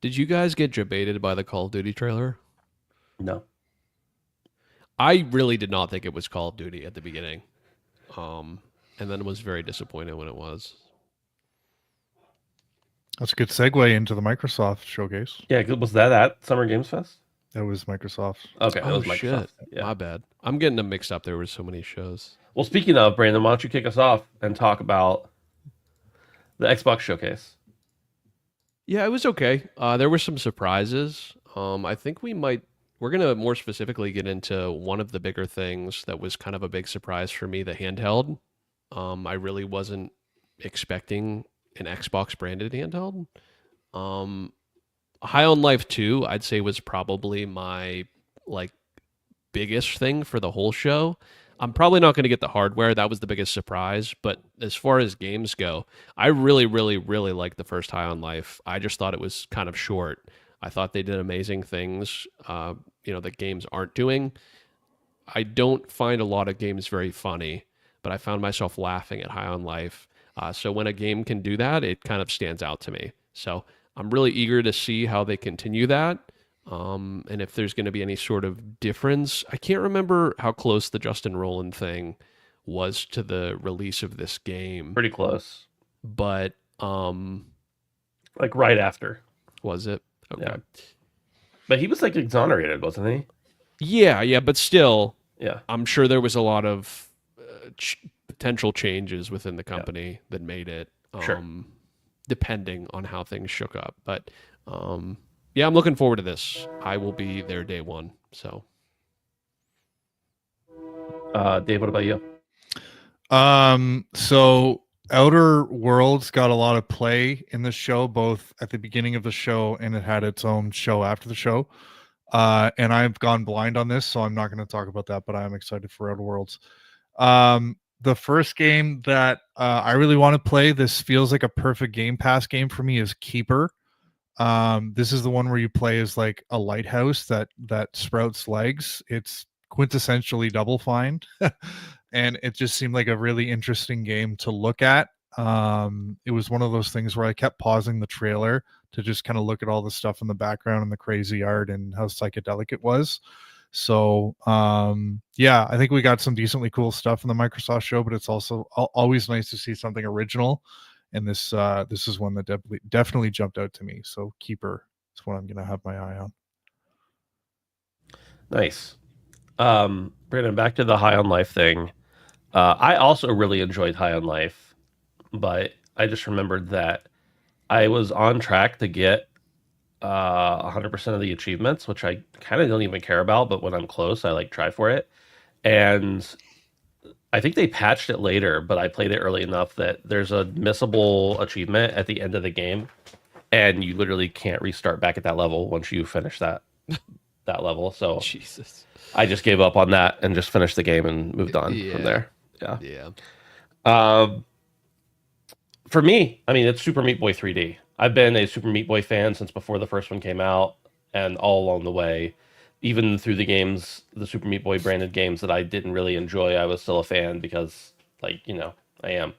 B: Did you guys get debated by the Call of Duty trailer?
A: No.
B: I really did not think it was Call of Duty at the beginning. And then was very disappointed when it was.
C: That's a good segue into the Microsoft showcase.
A: Yeah, was that at Summer Games Fest?
C: That was Microsoft.
A: Okay, that was Microsoft.
B: Shit.
A: Yeah.
B: My bad. I'm getting them mixed up. There were so many shows.
A: Well, speaking of, Brandon, why don't you kick us off and talk about the Xbox showcase?
B: Yeah, it was okay. There were some surprises. I think we're going to more specifically get into one of the bigger things that was kind of a big surprise for me, the handheld. I really wasn't expecting an Xbox branded handheld. High on Life 2, I'd say, was probably my biggest thing for the whole show. I'm probably not going to get the hardware. That was the biggest surprise. But as far as games go, I really, really, really liked the first High on Life. I just thought it was kind of short. I thought they did amazing things, that games aren't doing. I don't find a lot of games very funny, but I found myself laughing at High on Life. So when a game can do that, it kind of stands out to me. So I'm really eager to see how they continue that. And if there's going to be any sort of difference. I can't remember how close the Justin Roiland thing was to the release of this game.
A: Pretty close.
B: But
A: like right after.
B: Was it? Okay.
A: Yeah. But he was exonerated, wasn't he?
B: Yeah, but still,
A: yeah,
B: I'm sure there was a lot of potential changes within the company that made it, depending on how things shook up. But yeah, I'm looking forward to this. I will be there day one. So,
A: Dave, what about you?
C: So Outer Worlds got a lot of play in the show, both at the beginning of the show and it had its own show after the show. And I've gone blind on this, so I'm not going to talk about that, but I am excited for Outer Worlds. The first game that I really want to play, this feels like a perfect Game Pass game for me, is Keeper. This is the one where you play as like a lighthouse that sprouts legs. It's quintessentially Double Fine. And it just seemed like a really interesting game to look at. It was one of those things where I kept pausing the trailer to just kind of look at all the stuff in the background and the crazy art and how psychedelic it was. So, yeah, I think we got some decently cool stuff in the Microsoft show, but it's also always nice to see something original. And this is one that definitely jumped out to me. So Keeper is what I'm going to have my eye on.
A: Nice. Brandon, back to the High on Life thing. I also really enjoyed High on Life, but I just remembered that I was on track to get 100% of the achievements, which I kind of don't even care about, but when I'm close, I try for it. And I think they patched it later, but I played it early enough that there's a missable achievement at the end of the game, and you literally can't restart back at that level once you finish that level. So
B: Jesus,
A: I just gave up on that and just finished the game and moved on from there.
B: Yeah.
A: For me, I mean, it's Super Meat Boy 3D. I've been a Super Meat Boy fan since before the first one came out, and all along the way, even through the games, the Super Meat Boy branded games that I didn't really enjoy, I was still a fan because, I am.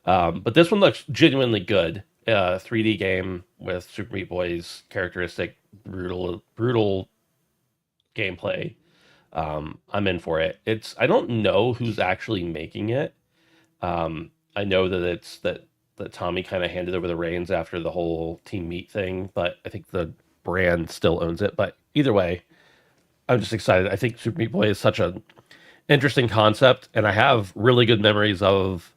A: But this one looks genuinely good. 3D game with Super Meat Boy's characteristic brutal gameplay. I'm in for it. I don't know who's actually making it. I know that Tommy kind of handed over the reins after the whole Team Meat thing, but I think the brand still owns it. But either way, I'm just excited. I think Super Meat Boy is such an interesting concept, and I have really good memories of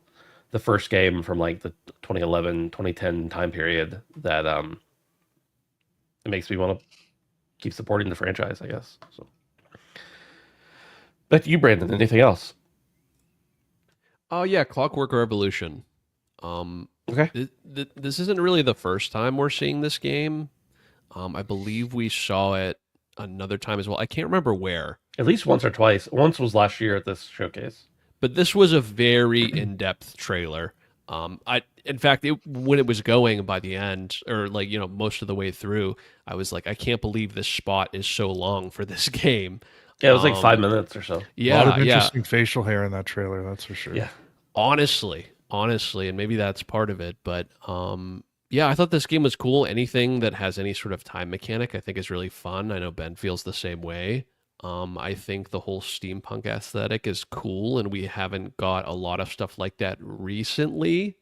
A: the first game from like the 2011, 2010 time period that it makes me want to keep supporting the franchise, I guess. So back to you, Brandon. Anything else?
B: Oh yeah, Clockwork Revolution.
A: Okay.
B: This isn't really the first time we're seeing this game. I believe we saw it another time as well. I can't remember where.
A: At least once or twice. Once was last year at this showcase.
B: But this was a very in-depth trailer. In fact, when it was going by the end, or like most of the way through, I was like, I can't believe this spot is so long for this game.
A: Yeah, it was like 5 minutes or so.
B: Yeah,
C: a lot of interesting facial hair in that trailer, that's for sure.
A: Yeah,
B: honestly, and maybe that's part of it. But yeah, I thought this game was cool. Anything that has any sort of time mechanic, I think, is really fun. I know Ben feels the same way. I think the whole steampunk aesthetic is cool, and we haven't got a lot of stuff like that recently,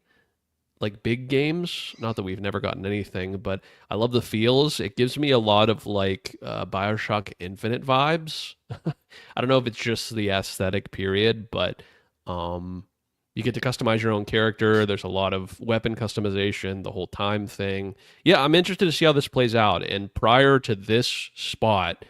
B: like big games. Not that we've never gotten anything, but I love the feels. It gives me a lot of like BioShock Infinite vibes. I don't know if it's just the aesthetic period, but you get to customize your own character. There's a lot of weapon customization, the whole time thing. Yeah, I'm interested to see how this plays out. And prior to this spot,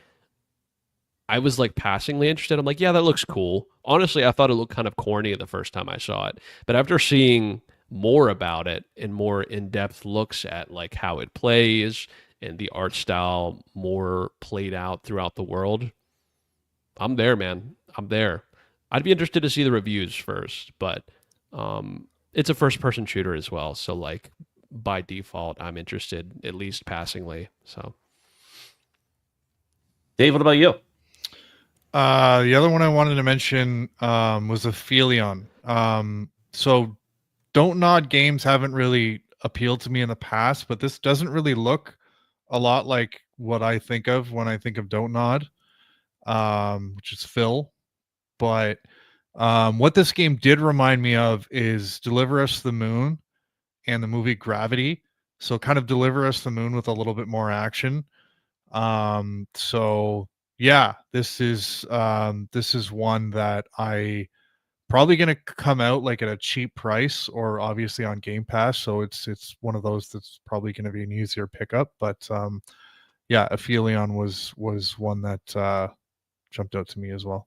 B: I was like passingly interested. I'm like, yeah, that looks cool. Honestly, I thought it looked kind of corny the first time I saw it. But after seeing more about it and more in-depth looks at like how it plays and the art style more played out throughout the world, I'm there, man. I'm there. I'd be interested to see the reviews first, but it's a first-person shooter as well. So like by default, I'm interested at least passingly. So,
A: Dave, what about you?
C: The other one I wanted to mention was Aphelion. So Don't Nod games haven't really appealed to me in the past, but this doesn't really look a lot like what I think of when I think of Don't Nod, which is Phil. But what this game did remind me of is Deliver Us the Moon and the movie Gravity. So kind of Deliver Us the Moon with a little bit more action. So yeah, this is one that I probably going to come out like at a cheap price or obviously on Game Pass. So it's one of those that's probably going to be an easier pickup. But yeah, Aphelion was one that jumped out to me as well.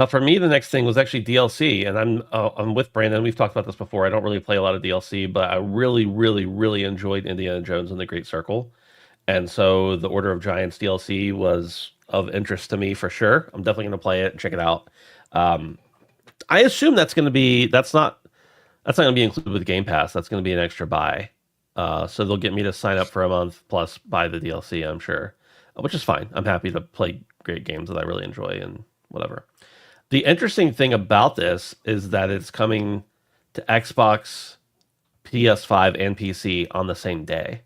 A: For me, the next thing was actually DLC, and I'm with Brandon. We've talked about this before. I don't really play a lot of DLC, but I really, really, really enjoyed Indiana Jones and the Great Circle, and so the Order of Giants DLC was of interest to me for sure. I'm definitely going to play it and check it out. I assume that's not going to be included with Game Pass. That's going to be an extra buy. So they'll get me to sign up for a month plus buy the DLC, I'm sure, which is fine. I'm happy to play great games that I really enjoy and whatever. The interesting thing about this is that it's coming to Xbox, PS5, and PC on the same day,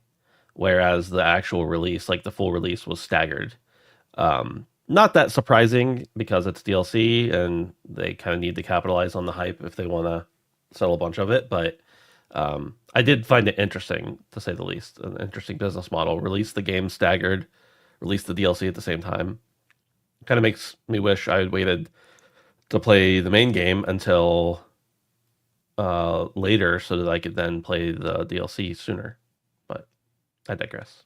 A: whereas the actual release, like the full release, was staggered. Not that surprising because it's DLC and they kind of need to capitalize on the hype if they want to sell a bunch of it. But I did find it interesting, to say the least, an interesting business model. Release the game staggered, release the DLC at the same time. Kind of makes me wish I had waited to play the main game until later so that I could then play the DLC sooner. But I digress.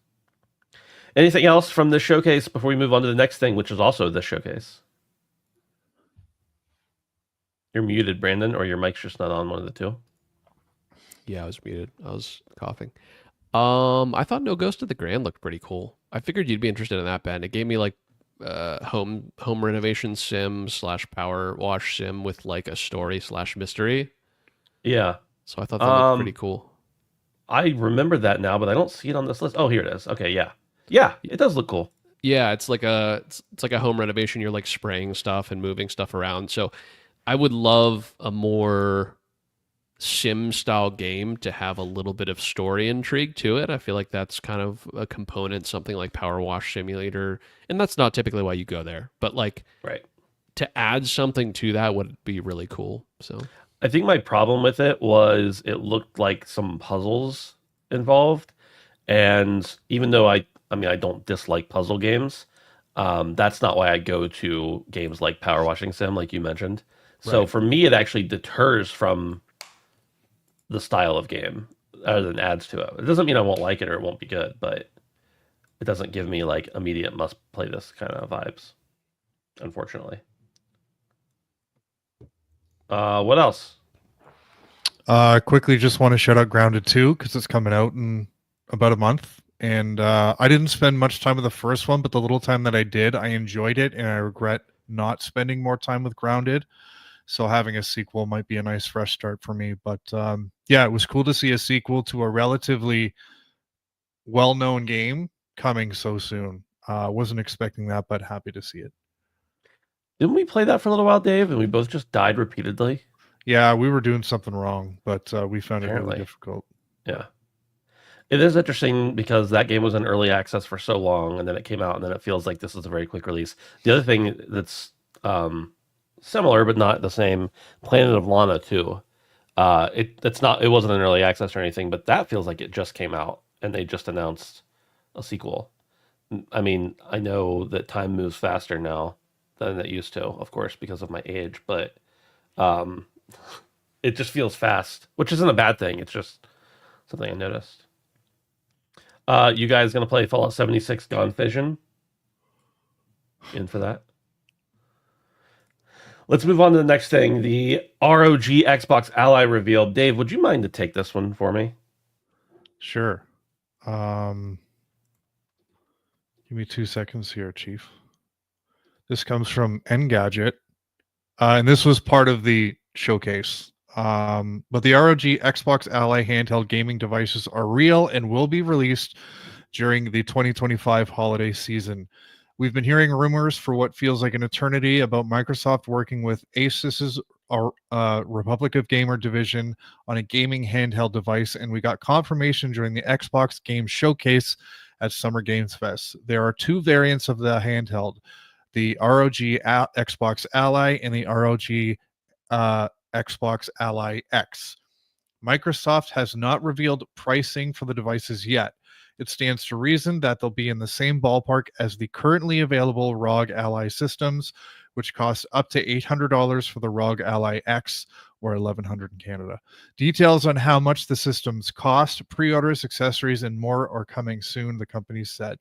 A: Anything else from this showcase before we move on to the next thing, which is also this showcase? You're muted, Brandon, or your mic's just not on, one of the two.
B: Yeah, I was muted. I was coughing. I thought No Ghost of the Grand looked pretty cool. I figured you'd be interested in that, Ben. It gave me like home renovation sim / power wash sim with like a story / mystery.
A: Yeah.
B: So I thought that looked pretty cool.
A: I remember that now, but I don't see it on this list. Oh, here it is. Okay, yeah. Yeah, it does look cool.
B: Yeah, it's like a home renovation. You're like spraying stuff and moving stuff around. So I would love a more sim style game to have a little bit of story intrigue to it. I feel like that's kind of a component, something like Power Wash Simulator, and that's not typically why you go there, but like
A: Right.
B: to add something to that would be really cool. So
A: I think my problem with it was it looked like some puzzles involved. And even though I mean, I don't dislike puzzle games, that's not why I go to games like Power Washing Sim, like you mentioned. So
C: Right.
A: for me, it actually deters from the style of game rather than adds to it. It doesn't mean I won't like it or it won't be good, but it doesn't give me like immediate must play this kind of vibes, unfortunately. What else?
C: Quickly, just want to shout out Grounded 2 because it's coming out in about a month. And I didn't spend much time with the first one, but the little time that I did, I enjoyed it, and I regret not spending more time with Grounded. So having a sequel might be a nice fresh start for me. But yeah, it was cool to see a sequel to a relatively well-known game coming so soon. Wasn't expecting that, but happy to see it.
A: Didn't we play that for a little while, Dave? And we both just died repeatedly?
C: Yeah, we were doing something wrong, but we found it really
A: Apparently.
C: difficult.
A: Yeah. It is interesting because that game was in early access for so long, and then it came out, and then it feels like this is a very quick release. The other thing that's similar but not the same, Planet of Lana too. It wasn't in early access or anything, but that feels like it just came out and they just announced a sequel. I mean, I know that time moves faster now than it used to, of course, because of my age, but um, it just feels fast, which isn't a bad thing. It's just something I noticed. You guys gonna play Fallout 76 Gone Fission? In for that? Let's move on to the next thing. The ROG Xbox Ally reveal. Dave, would you mind to take this one for me?
C: Sure. Give me 2 seconds here, Chief. This comes from Engadget, and this was part of the showcase. But the ROG Xbox Ally handheld gaming devices are real and will be released during the 2025 holiday season. We've been hearing rumors for what feels like an eternity about Microsoft working with Asus's Republic of Gamer division on a gaming handheld device, and we got confirmation during the Xbox Game Showcase at Summer Games Fest. There are two variants of the handheld: the ROG Xbox Ally and the ROG Xbox Ally X. Microsoft has not revealed pricing for the devices yet. It stands to reason that they'll be in the same ballpark as the currently available ROG Ally systems, which cost up to $800 for the ROG Ally X or $1,100 in Canada. Details on how much the systems cost, pre-orders, accessories, and more are coming soon, the company said.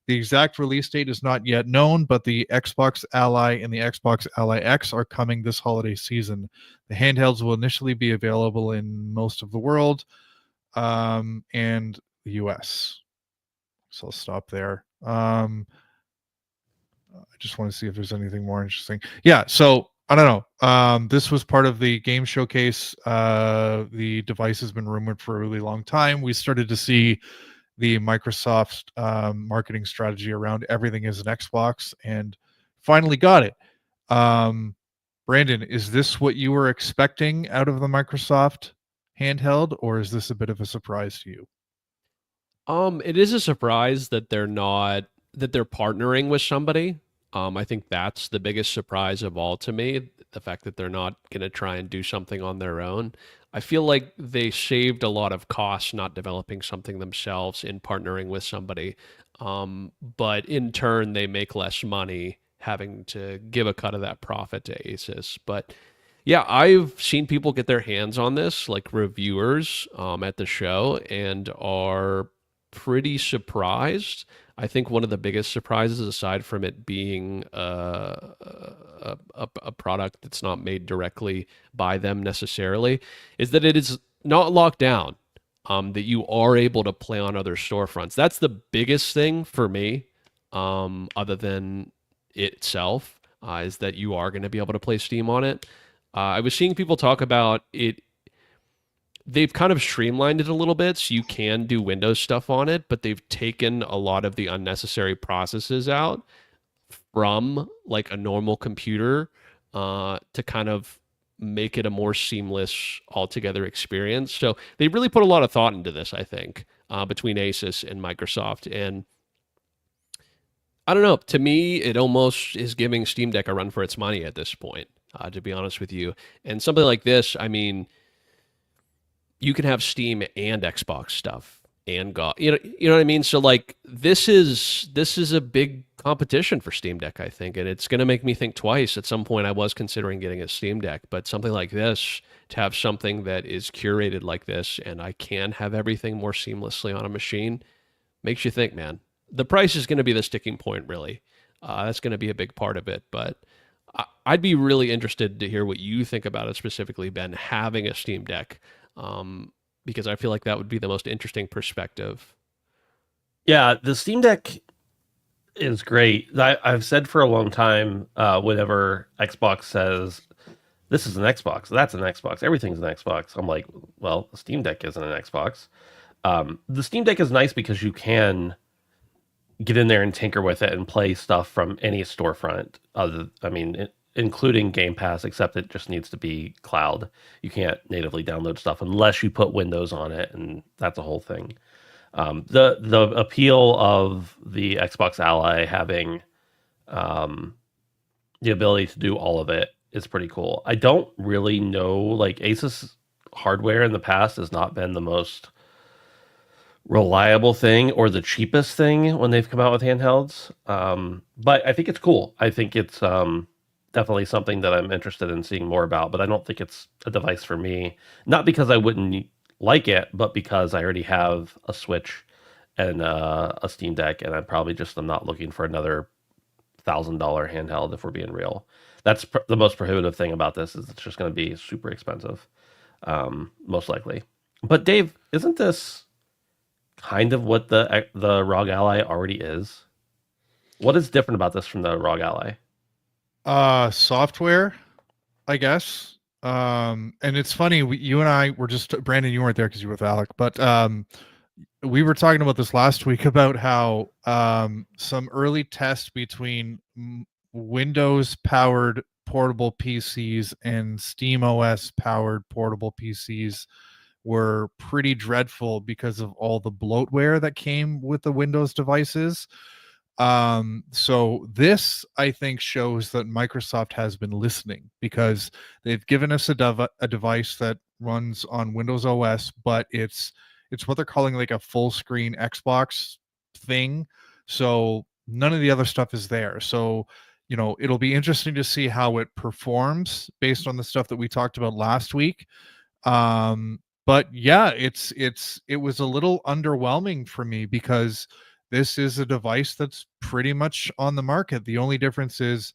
C: The exact release date is not yet known, but the Xbox Ally and the Xbox Ally X are coming this holiday season. The handhelds will initially be available in most of the world and the US. So I'll stop there. I just want to see if there's anything more interesting. Yeah, so I don't know. This was part of the game showcase. The device has been rumored for a really long time. We started to see the Microsoft marketing strategy around everything as an Xbox, and finally got it. Brandon, is this what you were expecting out of the Microsoft handheld, or is this a bit of a surprise to you?
B: it is a surprise that they're partnering with somebody. I think that's the biggest surprise of all to me, the fact that they're not going to try and do something on their own. I feel like they saved a lot of costs not developing something themselves in partnering with somebody. But in turn, they make less money having to give a cut of that profit to Asus. But yeah, I've seen people get their hands on this, like reviewers at the show, and are pretty surprised. I think one of the biggest surprises, aside from it being a product that's not made directly by them necessarily, is that it is not locked down. That you are able to play on other storefronts. That's the biggest thing for me, other than it itself, is that you are going to be able to play Steam on it. I was seeing people talk about it. They've kind of streamlined it a little bit so you can do Windows stuff on it, but they've taken a lot of the unnecessary processes out from like a normal computer to kind of make it a more seamless altogether experience. So they really put a lot of thought into this, I think, between Asus and Microsoft. And I don't know. To me, it almost is giving Steam Deck a run for its money at this point, to be honest with you. And something like this, I mean, you can have Steam and Xbox stuff and God, you know what I mean? So like this is a big competition for Steam Deck, I think, and it's going to make me think twice. At some point I was considering getting a Steam Deck, but something like this, to have something that is curated like this and I can have everything more seamlessly on a machine, makes you think, man. The price is going to be the sticking point, really. That's going to be a big part of it, but I'd be really interested to hear what you think about it specifically, Ben, having a Steam Deck, because I feel like that would be the most interesting perspective.
A: Yeah, the Steam Deck is great. I've said for a long time, whenever Xbox says this is an Xbox, that's an Xbox, everything's an Xbox, I'm like, well, the Steam Deck isn't an Xbox. The Steam Deck is nice because you can get in there and tinker with it and play stuff from any storefront. Including Game Pass, except it just needs to be cloud. You can't natively download stuff unless you put Windows on it, and that's a whole thing. The appeal of the Xbox Ally having the ability to do all of it is pretty cool. I don't really know, like Asus hardware in the past has not been the most reliable thing or the cheapest thing when they've come out with handhelds. But I think it's cool. I think it's definitely something that I'm interested in seeing more about, but I don't think it's a device for me. Not because I wouldn't like it, but because I already have a Switch and a Steam Deck, and I'm not looking for another $1,000 handheld if we're being real. That's the most prohibitive thing about this is it's just going to be super expensive, most likely. But Dave, isn't this kind of what the ROG Ally already is? What is different about this from the ROG Ally?
C: Software, I guess. And it's funny, you and I were just Brandon, you weren't there because you were with Alec, but we were talking about this last week about how some early tests between Windows powered portable PCs and Steam OS powered portable PCs were pretty dreadful because of all the bloatware that came with the Windows devices. So this, I think, shows that Microsoft has been listening, because they've given us a device that runs on Windows OS, but it's what they're calling like a full screen Xbox thing. So none of the other stuff is there. So, it'll be interesting to see how it performs based on the stuff that we talked about last week. But yeah, it was a little underwhelming for me, because this is a device that's pretty much on the market. The only difference is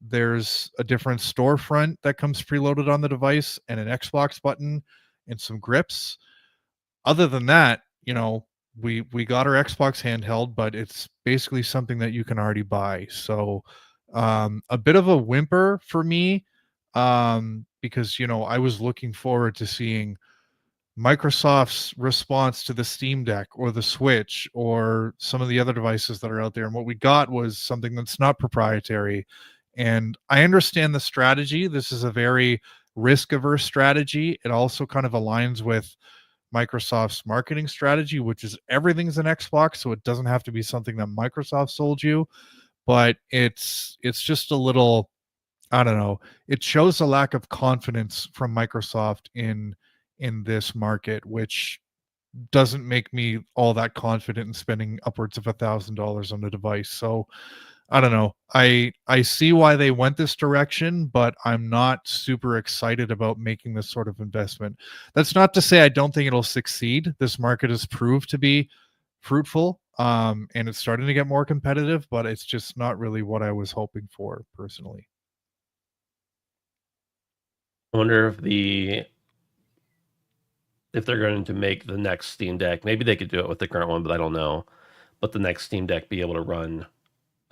C: there's a different storefront that comes preloaded on the device and an Xbox button and some grips. Other than that, we got our Xbox handheld, but it's basically something that you can already buy. So a bit of a whimper for me, because I was looking forward to seeing Microsoft's response to the Steam Deck or the Switch or some of the other devices that are out there. And what we got was something that's not proprietary. And I understand the strategy. This is a very risk-averse strategy. It also kind of aligns with Microsoft's marketing strategy, which is everything's an Xbox, so it doesn't have to be something that Microsoft sold you. But it's just a little, I don't know. It shows a lack of confidence from Microsoft in this market, which doesn't make me all that confident in spending upwards of $1,000 on the device. So I don't know. I see why they went this direction, but I'm not super excited about making this sort of investment. That's not to say I don't think it'll succeed. This market has proved to be fruitful, and it's starting to get more competitive, but it's just not really what I was hoping for personally.
A: I wonder if they're going to make the next Steam Deck, maybe they could do it with the current one, but I don't know. But the next Steam Deck be able to run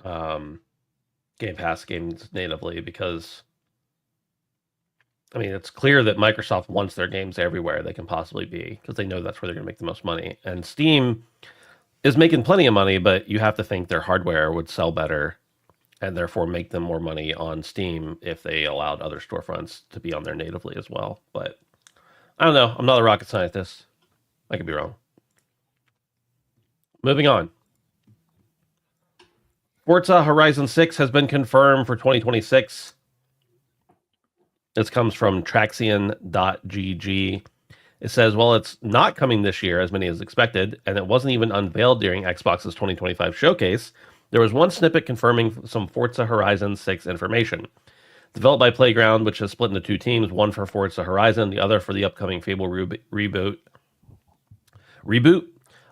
A: Game Pass games natively, because it's clear that Microsoft wants their games everywhere they can possibly be, because they know that's where they're going to make the most money. And Steam is making plenty of money, but you have to think their hardware would sell better and therefore make them more money on Steam if they allowed other storefronts to be on there natively as well. But I don't know. I'm not a rocket scientist. I could be wrong. Moving on. Forza Horizon 6 has been confirmed for 2026. This comes from Traxion.gg. It says, well, it's not coming this year as many as expected, and it wasn't even unveiled during Xbox's 2025 showcase. There was one snippet confirming some Forza Horizon 6 information. Developed by Playground, which has split into two teams, one for Forza Horizon, the other for the upcoming Fable reboot.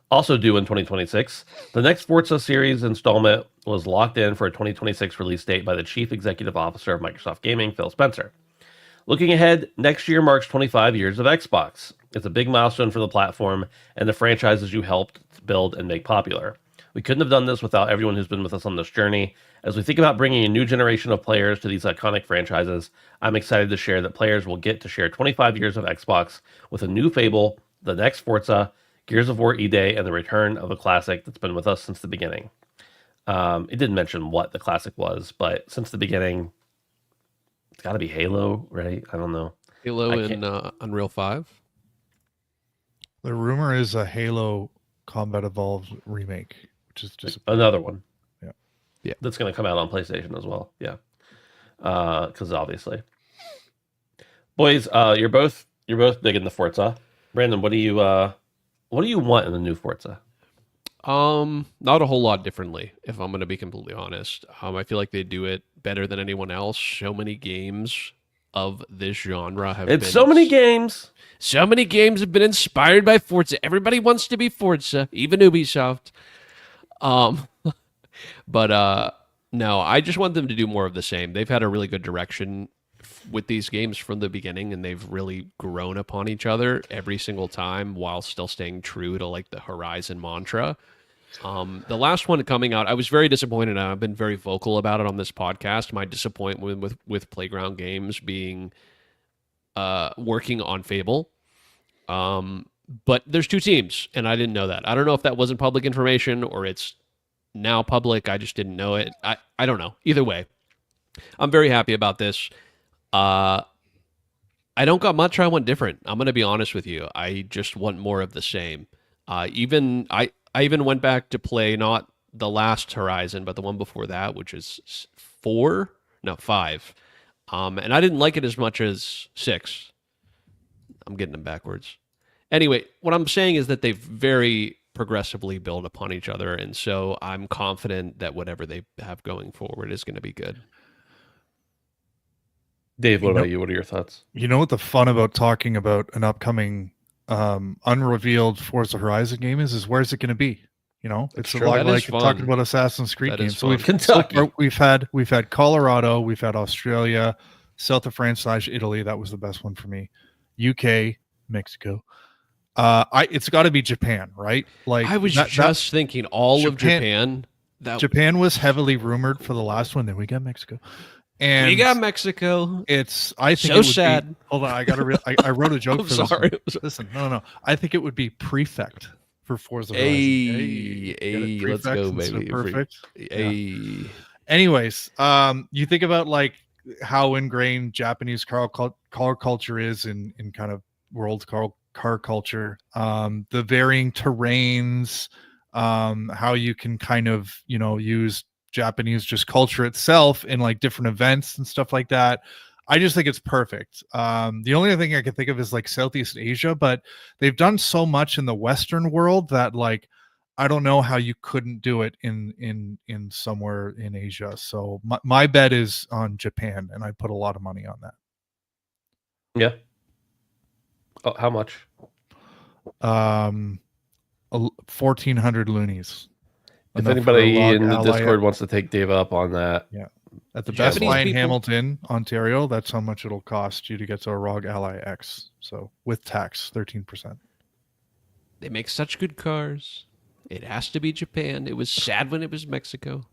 A: Also due in 2026. The next Forza series installment was locked in for a 2026 release date by the Chief Executive Officer of Microsoft Gaming, Phil Spencer. Looking ahead, next year marks 25 years of Xbox. It's a big milestone for the platform and the franchises you helped build and make popular. We couldn't have done this without everyone who's been with us on this journey. As we think about bringing a new generation of players to these iconic franchises, I'm excited to share that players will get to share 25 years of Xbox with a new Fable, the next Forza, Gears of War E-Day, and the return of a classic that's been with us since the beginning. It didn't mention what the classic was, but since the beginning, it's got to be Halo, right? I don't know.
B: Halo in Unreal 5.
C: The rumor is a Halo Combat Evolved remake, which is just
A: Another one.
B: Yeah.
A: That's going to come out on PlayStation as well. Yeah. Because obviously. Boys, you're both big in the Forza. Brandon, what do you want in the new Forza?
B: Not a whole lot differently, if I'm going to be completely honest. I feel like they do it better than anyone else. So many games of this genre have been...
A: so many games.
B: So many games have been inspired by Forza. Everybody wants to be Forza, even Ubisoft. But no, I just want them to do more of the same. They've had a really good direction with these games from the beginning, and they've really grown upon each other every single time while still staying true to like the Horizon mantra. The last one coming out, I was very disappointed, and I've been very vocal about it on this podcast. My disappointment with Playground Games being working on Fable. But there's two teams, and I didn't know that. I don't know if that wasn't public information or it's now public. I just didn't know it. I don't know. Either way, I'm very happy about this. I don't got much I want different. I'm going to be honest with you. I just want more of the same. I even went back to play not the last Horizon, but the one before that, which is 5. And I didn't like it as much as 6. I'm getting them backwards. Anyway, what I'm saying is that they've very progressively build upon each other, and so I'm confident that whatever they have going forward is going to be good.
A: Dave, what about you? What are your thoughts?
C: You know what the fun about talking about an upcoming unrevealed Forza Horizon game is where's it going to be? You know, it's a lot like talking about Assassin's Creed games. So we've had Colorado, we've had Australia, south of France / Italy. That was the best one for me. UK, Mexico. It's got to be Japan, right? Like
B: I was just thinking all of Japan.
C: Japan was heavily rumored for the last one. Then we got Mexico, and
B: we got Mexico.
C: I think
B: so sad.
C: Hold on, I wrote a joke.
B: Sorry.
C: Listen, no. I think it would be Prefect for Forza Horizon.
B: Hey, let's go, baby.
C: Perfect.
B: Hey.
C: Yeah. Anyways, you think about like how ingrained Japanese car culture is in kind of world car culture, the varying terrains, how you can kind of, use Japanese just culture itself in like different events and stuff like that. I just think it's perfect. The only other thing I can think of is like Southeast Asia, but they've done so much in the Western world that like, I don't know how you couldn't do it in somewhere in Asia. So my bet is on Japan, and I put a lot of money on that.
A: Yeah. Oh, how much?
C: 1,400 loonies.
A: If anybody in the Discord wants to take Dave up on that,
C: yeah, at the Best Buy in Hamilton, Ontario, that's how much it'll cost you to get to a ROG Ally X. So with tax, 13%.
B: They make such good cars. It has to be Japan. It was sad when it was Mexico.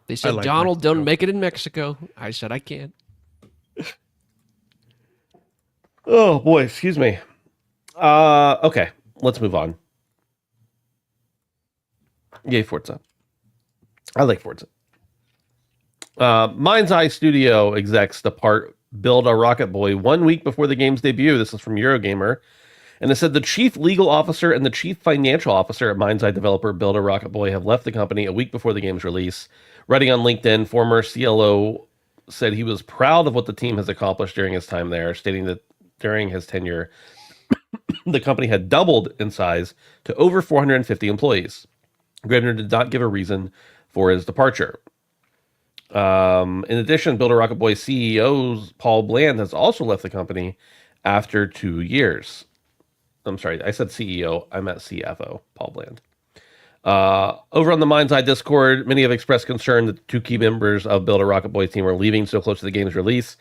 B: They said, like Donald, Mexico. Don't make it in Mexico. I said, I can't.
A: Oh boy, excuse me. Okay, let's move on. Yay, Forza. I like Forza. MindsEye Studio execs depart Build a Rocket Boy 1 week before the game's debut. This is from Eurogamer. And it said the chief legal officer and the chief financial officer at MindsEye developer Build a Rocket Boy have left the company a week before the game's release. Writing on LinkedIn, former CLO said he was proud of what the team has accomplished during his time there, stating that during his tenure, the company had doubled in size to over 450 employees. Gardner did not give a reason for his departure. In addition, Build a Rocket Boy CEO Paul Bland has also left the company after 2 years. I'm sorry, I said CEO. I meant CFO, Paul Bland. Over on the MindsEye Discord, many have expressed concern that the two key members of Build a Rocket Boy team are leaving so close to the game's release.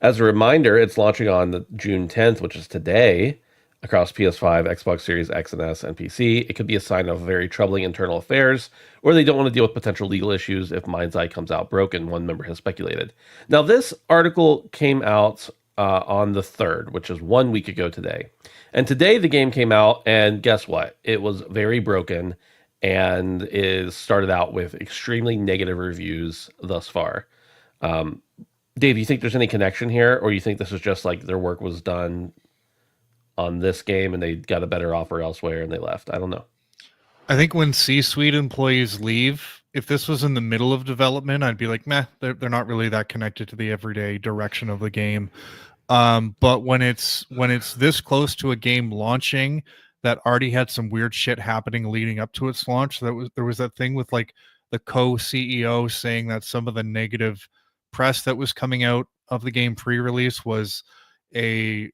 A: As a reminder, it's launching on June 10th, which is today, across PS5, Xbox Series X and S, and PC. It could be a sign of very troubling internal affairs, or they don't want to deal with potential legal issues if MindsEye comes out broken, one member has speculated. Now, this article came out on the 3rd, which is 1 week ago today. And today the game came out, and guess what? It was very broken and is started out with extremely negative reviews thus far. Dave, you think there's any connection here, or you think this is just like their work was done on this game and they got a better offer elsewhere and they left? I don't know.
C: I think when C-suite employees leave, if this was in the middle of development, I'd be like, meh, they're not really that connected to the everyday direction of the game. But when it's this close to a game launching that already had some weird shit happening leading up to its launch, there was that thing with like the co-CEO saying that some of the negative press that was coming out of the game pre-release was a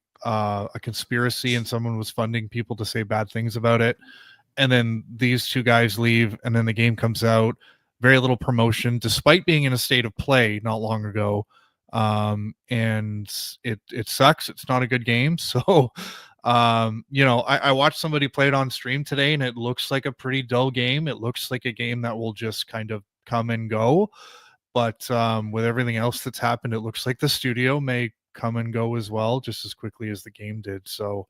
C: conspiracy and someone was funding people to say bad things about it. And then these two guys leave, and then the game comes out, very little promotion, despite being in a state of play not long ago. And it sucks. It's not a good game. So, I watched somebody play it on stream today, and it looks like a pretty dull game. It looks like a game that will just kind of come and go. But with everything else that's happened, it looks like the studio may come and go as well, just as quickly as the game did. So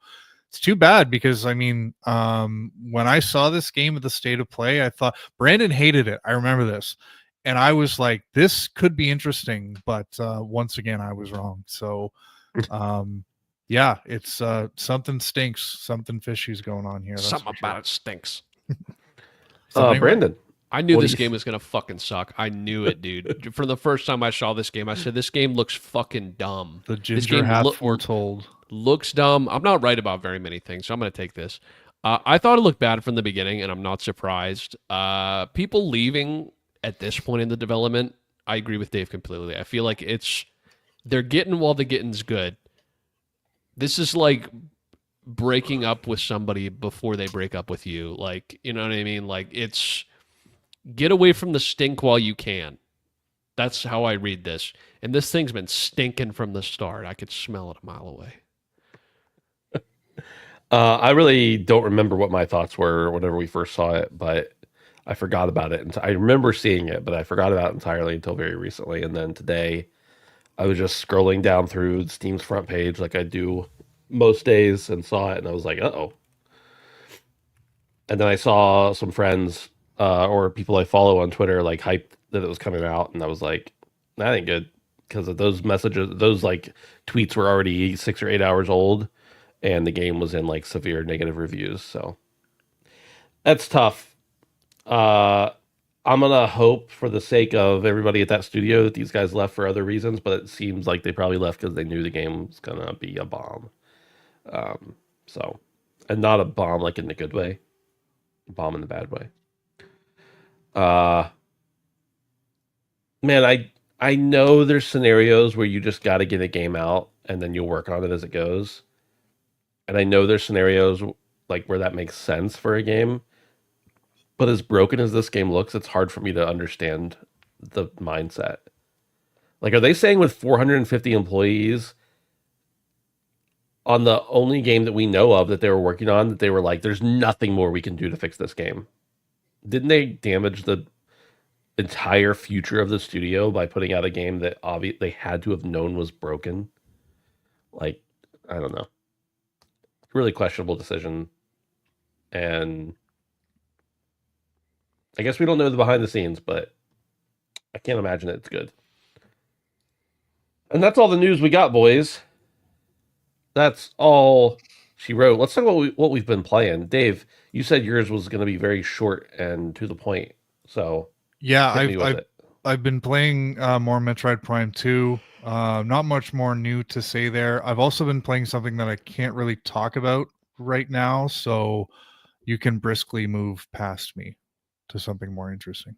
C: it's too bad, because I mean, when I saw this game at the state of play, I thought Brandon hated it. I remember this. And I was like, this could be interesting. But once again, I was wrong. So yeah, it's something stinks. Something fishy's going on here.
B: Something about it stinks.
A: Brandon.
B: I knew this game was going to fucking suck. I knew it, dude. From the first time I saw this game, I said, this game looks fucking dumb.
C: The ginger hath foretold.
B: Looks dumb. I'm not right about very many things, so I'm going to take this. I thought it looked bad from the beginning, and I'm not surprised. People leaving at this point in the development, I agree with Dave completely. I feel like they're getting while the getting's good. This is like breaking up with somebody before they break up with you. Like, you know what I mean? Like, it's get away from the stink while you can. That's how I read this. And this thing's been stinking from the start. I could smell it a mile away.
A: I really don't remember what my thoughts were whenever we first saw it, but I forgot about it. And I remember seeing it, but I forgot about it entirely until very recently. And then today, I was just scrolling down through Steam's front page like I do most days and saw it, and I was like, uh-oh. And then I saw some friends or people I follow on Twitter like hyped that it was coming out, and I was like, that ain't good, because of those messages, those like tweets were already 6 or 8 hours old, and the game was in like severe negative reviews. So that's tough. I'm gonna hope for the sake of everybody at that studio that these guys left for other reasons, but it seems like they probably left because they knew the game was gonna be a bomb. So, and not a bomb like in the good way, a bomb in the bad way. Man, I know there's scenarios where you just got to get a game out and then you'll work on it as it goes. And I know there's scenarios like where that makes sense for a game. But as broken as this game looks, it's hard for me to understand the mindset. Like, are they saying with 450 employees on the only game that we know of that they were working on, that they were like, there's nothing more we can do to fix this game? Didn't they damage the entire future of the studio by putting out a game that they had to have known was broken? Like, I don't know. Really questionable decision. And I guess we don't know the behind the scenes, but I can't imagine it's good. And that's all the news we got, boys. That's all she wrote. Let's talk about what we've been playing. Dave, you said yours was going to be very short and to the point. So
C: Yeah,
A: hit me with it.
C: I've been playing more Metroid Prime 2. Not much more new to say there. I've also been playing something that I can't really talk about right now, so you can briskly move past me to something more interesting.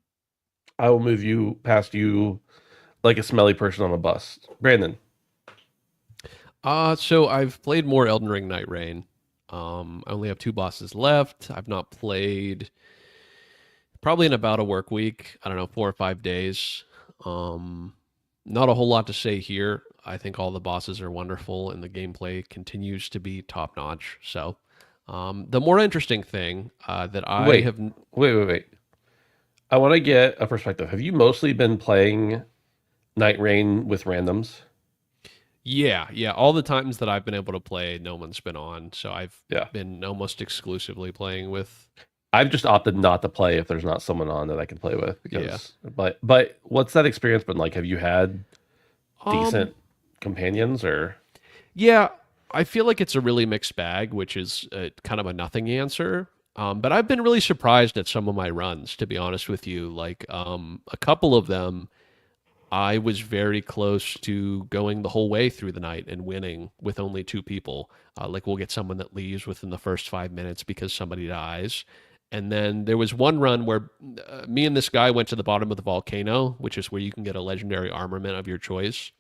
A: I will move you past you like a smelly person on a bus. Brandon,
B: So I've played more Elden Ring Night Rain. I only have 2 bosses left. I've not played probably in about a work week. I don't know, 4 or 5 days. Um, Not a whole lot to say here. I think all the bosses are wonderful, and the gameplay continues to be top notch. So, the more interesting thing that I
A: wait,
B: have,
A: wait. I want to get a perspective. Have you mostly been playing Night Rain with randoms?
B: yeah, all the times that I've been able to play, no one's been on. So I've
A: Yeah.
B: been almost exclusively playing with,
A: I've just opted not to play if there's not someone on that I can play with
B: yeah.
A: because but what's that experience been like? Have you had
B: Um,
A: decent companions or
B: Yeah, I feel like it's a really mixed bag, which is kind of a nothing answer. But I've been really surprised at some of my runs, to be honest with you. Like a couple of them, I was very close to going the whole way through the night and winning with only 2 people. Like we'll get someone that leaves within the first 5 minutes because somebody dies. And then there was one run where me and this guy went to the bottom of the volcano, which is where you can get a legendary armament of your choice.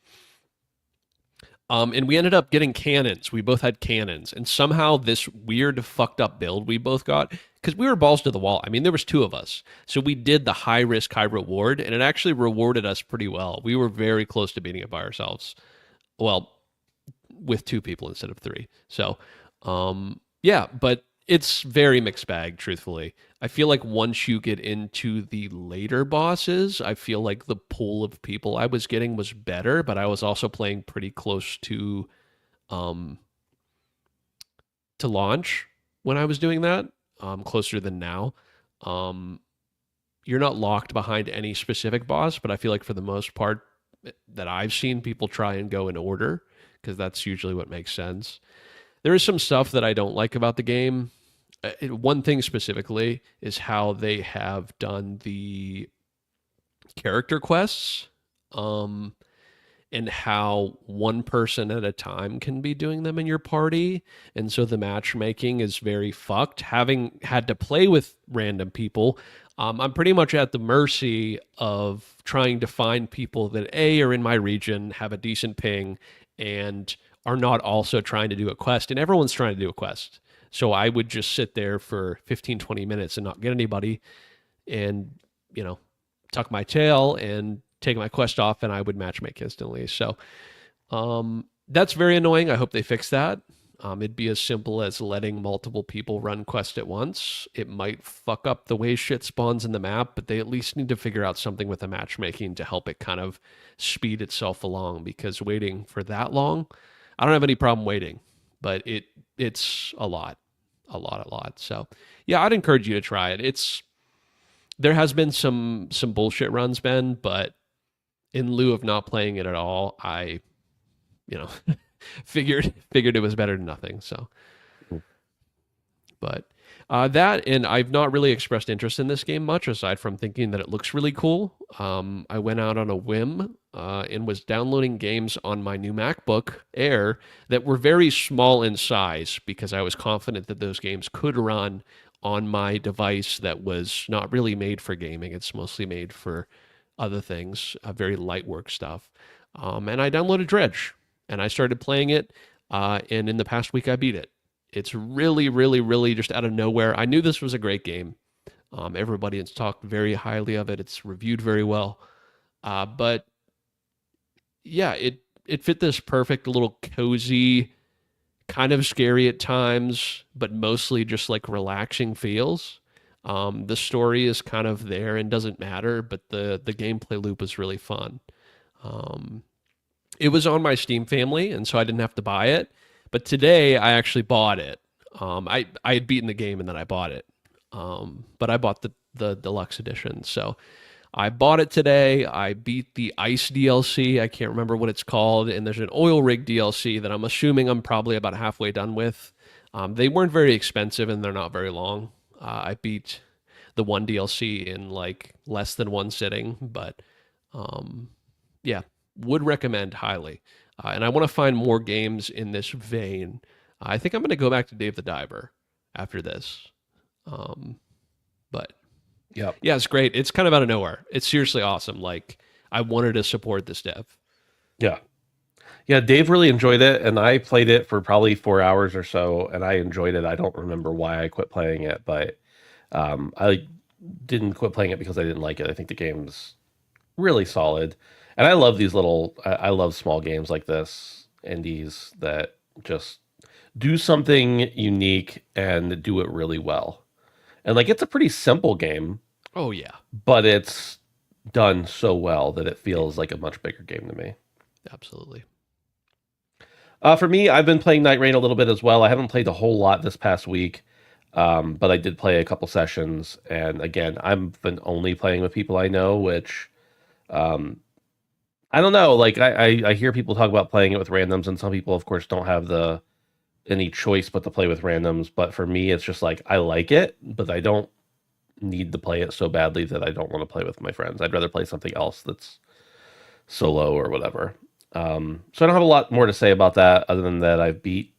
B: And we ended up getting cannons. We both had cannons, and somehow this weird fucked up build we both got because we were balls to the wall. I mean, there was 2 of us, so we did the high risk, high reward, and it actually rewarded us pretty well. We were very close to beating it by ourselves. Well, with 2 people instead of 3. So, yeah, but it's very mixed bag, truthfully. I feel like once you get into the later bosses, I feel like the pool of people I was getting was better, but I was also playing pretty close um to launch when I was doing that, closer than now. Um you're not locked behind any specific boss, but I feel like for the most part that I've seen people try and go in order because that's usually what makes sense. There is some stuff that I don't like about the game. One thing specifically is how they have done the character quests, um, and how one person at a time can be doing them in your party. And so the matchmaking is very fucked. Having had to play with random people, I'm pretty much at the mercy of trying to find people that A, are in my region, have a decent ping, and are not also trying to do a quest. And everyone's trying to do a quest. So I would just sit there for 15, 20 minutes and not get anybody and, you know, tuck my tail and take my quest off and I would matchmake instantly. So that's very annoying. I hope they fix that. It'd be as simple as letting multiple people run quest at once. It might fuck up the way shit spawns in the map, but they at least need to figure out something with the matchmaking to help it kind of speed itself along because waiting for that long, I don't have any problem waiting, but it's a lot. So yeah, I'd encourage you to try it. It's there has been some bullshit runs, Ben, but in lieu of not playing it at all, I, you know, figured it was better than nothing. So, but that and I've not really expressed interest in this game much aside from thinking that it looks really cool. I went out on a whim and was downloading games on my new MacBook Air that were very small in size because I was confident that those games could run on my device that was not really made for gaming. It's mostly made for other things, very light work stuff. And I downloaded Dredge and I started playing it. And in the past week, I beat it. It's really, really, really just out of nowhere. I knew this was a great game. Everybody has talked very highly of it. It's reviewed very well. But yeah, it fit this perfect little cozy, kind of scary at times, but mostly just like relaxing feels. The story is kind of there and doesn't matter, but the gameplay loop is really fun. Um, it was on my Steam family, and so I didn't have to buy it. But today I actually bought it. I had beaten the game and then I bought it. But I bought the deluxe edition. So I bought it today. I beat the ice DLC. I can't remember what it's called. And there's an oil rig DLC that I'm assuming I'm probably about halfway done with. They weren't very expensive and they're not very long. I beat the one DLC in like less than one sitting, but yeah, would recommend highly. And I want to find more games in this vein. I think I'm going to go back to Dave the Diver after this. But
A: Yep.
B: yeah, it's great. It's kind of out of nowhere. It's seriously awesome. Like, I wanted to support this dev.
A: Yeah. Yeah, Dave really enjoyed it, and I played it for probably 4 hours or so, and I enjoyed it. I don't remember why I quit playing it, but I didn't quit playing it because I didn't like it. I think the game's really solid, and I love these little. I love small games like this, indies that just do something unique and do it really well. And like it's a pretty simple game,
B: Oh, yeah,
A: but it's done so well that it feels like a much bigger game to me.
B: absolutely.
A: For me, I've been playing Night Rain a little bit as well. I haven't played a whole lot this past week, but I did play a couple sessions. And again, I've been only playing with people I know, which I don't know. Like I hear people talk about playing it with randoms, and some people, of course, don't have the any choice but to play with randoms. But for me, it's just like I like it, but I don't need to play it so badly that I don't want to play with my friends. I'd rather play something else that's solo or whatever. So I don't have a lot more to say about that other than that I've beat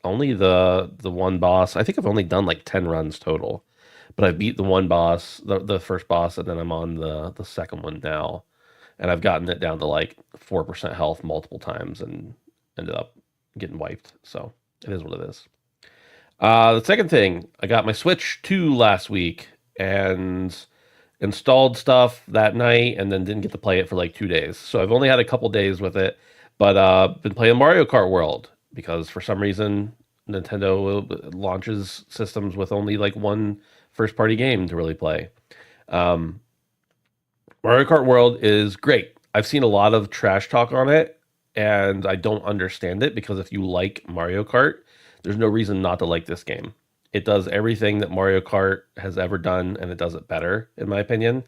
A: only the one boss. I think I've only done like 10 runs total, but I beat the one boss, the first boss, and then I'm on the second one now, and I've gotten it down to like 4% health multiple times and ended up getting wiped. So it is what it is. The second thing, I got my Switch 2 last week and installed stuff that night and then didn't get to play it for like 2 days. So I've only had a couple days with it, but been playing Mario Kart World because for some reason Nintendo launches systems with only like one first party game to really play. Um, Mario Kart World is great. I've seen a lot of trash talk on it, and I don't understand it because if you like Mario Kart, there's no reason not to like this game. It does everything that Mario Kart has ever done, and it does it better, in my opinion.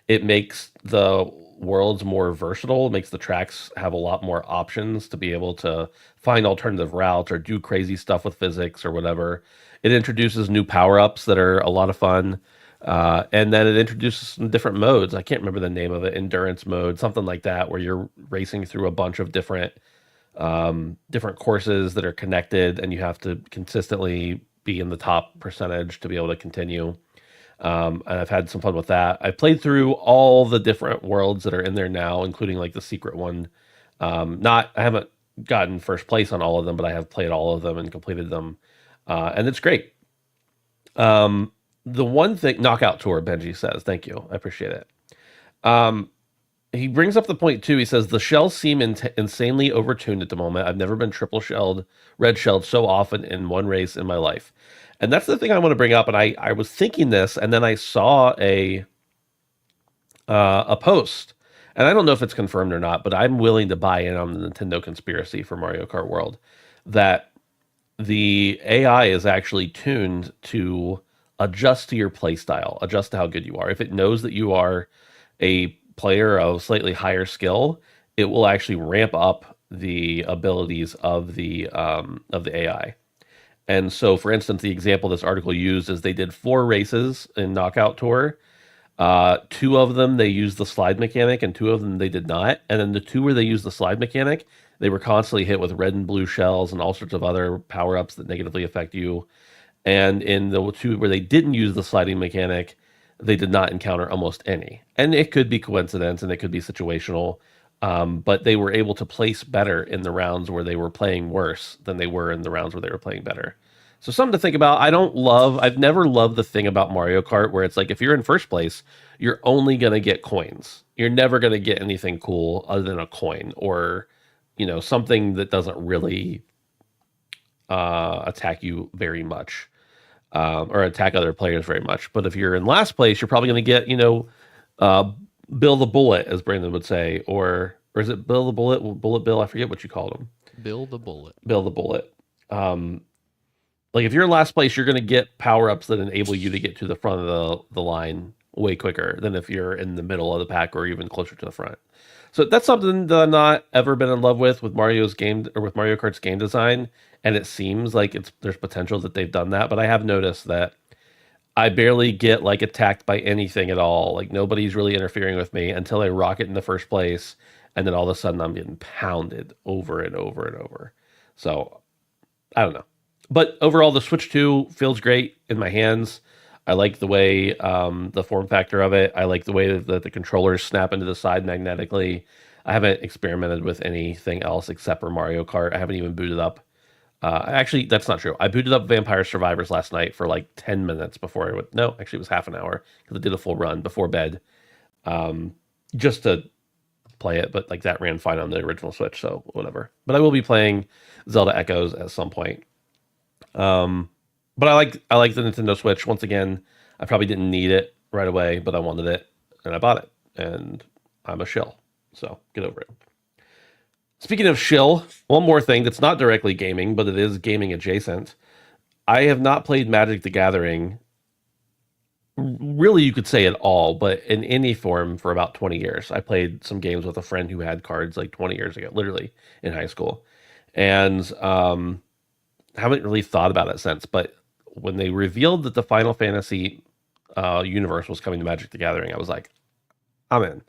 A: It makes the worlds more versatile, it makes the tracks have a lot more options to be able to find alternative routes or do crazy stuff with physics or whatever. It introduces new power ups that are a lot of fun. And then it introduces some different modes. I can't remember the name of it, endurance mode, something like that, where you're racing through a bunch of different courses that are connected, and you have to consistently be in the top percentage to be able to continue. And I've had some fun with that. I played through all the different worlds that are in there now, including like the secret one. I haven't gotten first place on all of them, but I have played all of them and completed them, and it's great. The one thing, knockout tour, Benji says, thank you, I appreciate it. He brings up the point too. He says the shells seem insanely overtuned at the moment. I've never been triple shelled, red shelled so often in one race in my life, and that's the thing I want to bring up. And I was thinking this, and then I saw a post, and I don't know if it's confirmed or not, but I'm willing to buy in on the Nintendo conspiracy for Mario Kart World that the AI is actually tuned to adjust to your play style, adjust to how good you are. If it knows that you are a player of slightly higher skill, it will actually ramp up the abilities of the AI. And so, for instance, the example this article used is they did 4 races in Knockout Tour. 2 of them they used the slide mechanic, and 2 of them they did not. And then the 2 where they used the slide mechanic, they were constantly hit with red and blue shells and all sorts of other power ups that negatively affect you. And in the 2 where they didn't use the sliding mechanic, they did not encounter almost any. And it could be coincidence and it could be situational, but they were able to place better in the rounds where they were playing worse than they were in the rounds where they were playing better. So something to think about. I've never loved the thing about Mario Kart where it's like if you're in first place, you're only going to get coins. You're never going to get anything cool other than a coin or, something that doesn't really attack you very much. Or attack other players very much. But if you're in last place, you're probably going to get, Bill the Bullet, as Brandon would say, or is it Bill the Bullet, Bullet Bill? I forget what you called him.
B: Bill the Bullet.
A: Bill the Bullet. Like if you're in last place, you're going to get power ups that enable you to get to the front of the line way quicker than if you're in the middle of the pack or even closer to the front. So that's something that I'm not ever been in love with Mario's game or with Mario Kart's game design. And it seems like there's potential that they've done that, but I have noticed that I barely get like attacked by anything at all. Like nobody's really interfering with me until I rocket in the first place, and then all of a sudden I'm getting pounded over and over and over. So I don't know. But overall, the Switch 2 feels great in my hands. I like the way the form factor of it. I like the way that the controllers snap into the side magnetically. I haven't experimented with anything else except for Mario Kart. I haven't even booted up. Actually, that's not true. I booted up Vampire Survivors last night for like 10 minutes before I went. No, actually, it was half an hour because I did a full run before bed just to play it. But like that ran fine on the original Switch, so whatever. But I will be playing Zelda Echoes at some point. But I like the Nintendo Switch. Once again, I probably didn't need it right away, but I wanted it and I bought it. And I'm a shill. So get over it. Speaking of shill, one more thing that's not directly gaming, but it is gaming adjacent. I have not played Magic the Gathering, really, you could say at all, but in any form for about 20 years. I played some games with a friend who had cards like 20 years ago, literally in high school. And haven't really thought about it since. But when they revealed that the Final Fantasy universe was coming to Magic the Gathering, I was like, I'm in.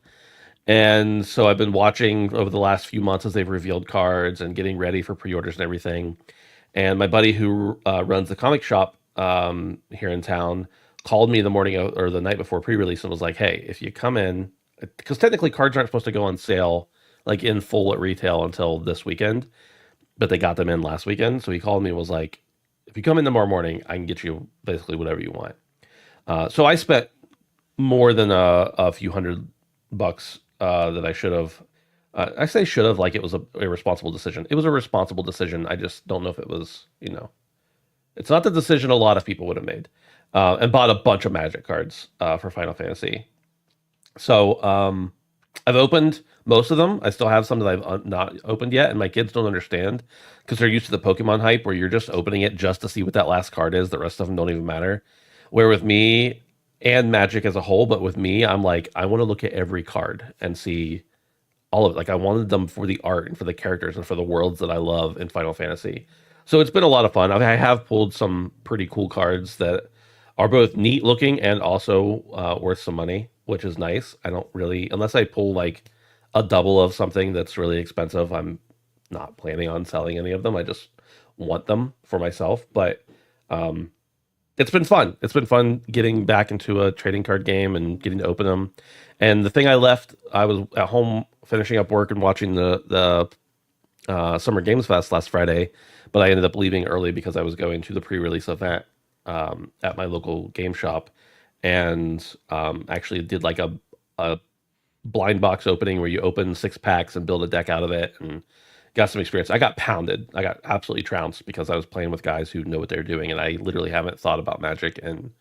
A: And so I've been watching over the last few months as they've revealed cards and getting ready for pre-orders and everything. And my buddy who runs the comic shop here in town called me the morning or the night before pre-release and was like, "Hey, if you come in, because technically cards aren't supposed to go on sale like in full at retail until this weekend, but they got them in last weekend." So he called me and was like, "If you come in tomorrow morning, I can get you basically whatever you want." So I spent more than a few $100 that I should have. I say should have like it was a irresponsible decision. It was a responsible decision. I just don't know if it was, it's not the decision a lot of people would have made. And bought a bunch of Magic cards for Final Fantasy. So I've opened most of them. I still have some that I've not opened yet, and my kids don't understand because they're used to the Pokemon hype where you're just opening it just to see what that last card is. The rest of them don't even matter. Where with me and Magic as a whole, but with me, I'm like, I want to look at every card and see all of it. Like I wanted them for the art and for the characters and for the worlds that I love in Final Fantasy. So it's been a lot of fun. I have pulled some pretty cool cards that are both neat looking and also worth some money, which is nice. I don't really, unless I pull like a double of something that's really expensive, I'm not planning on selling any of them. I just want them for myself. But it's been fun. It's been fun getting back into a trading card game and getting to open them. And the thing I left, I was at home finishing up work and watching the Summer Games Fest last Friday, but I ended up leaving early because I was going to the pre-release event at my local game shop, and actually did like a blind box opening where you open 6 packs and build a deck out of it and got some experience. I got pounded. I got absolutely trounced because I was playing with guys who know what they're doing, and I literally haven't thought about Magic in,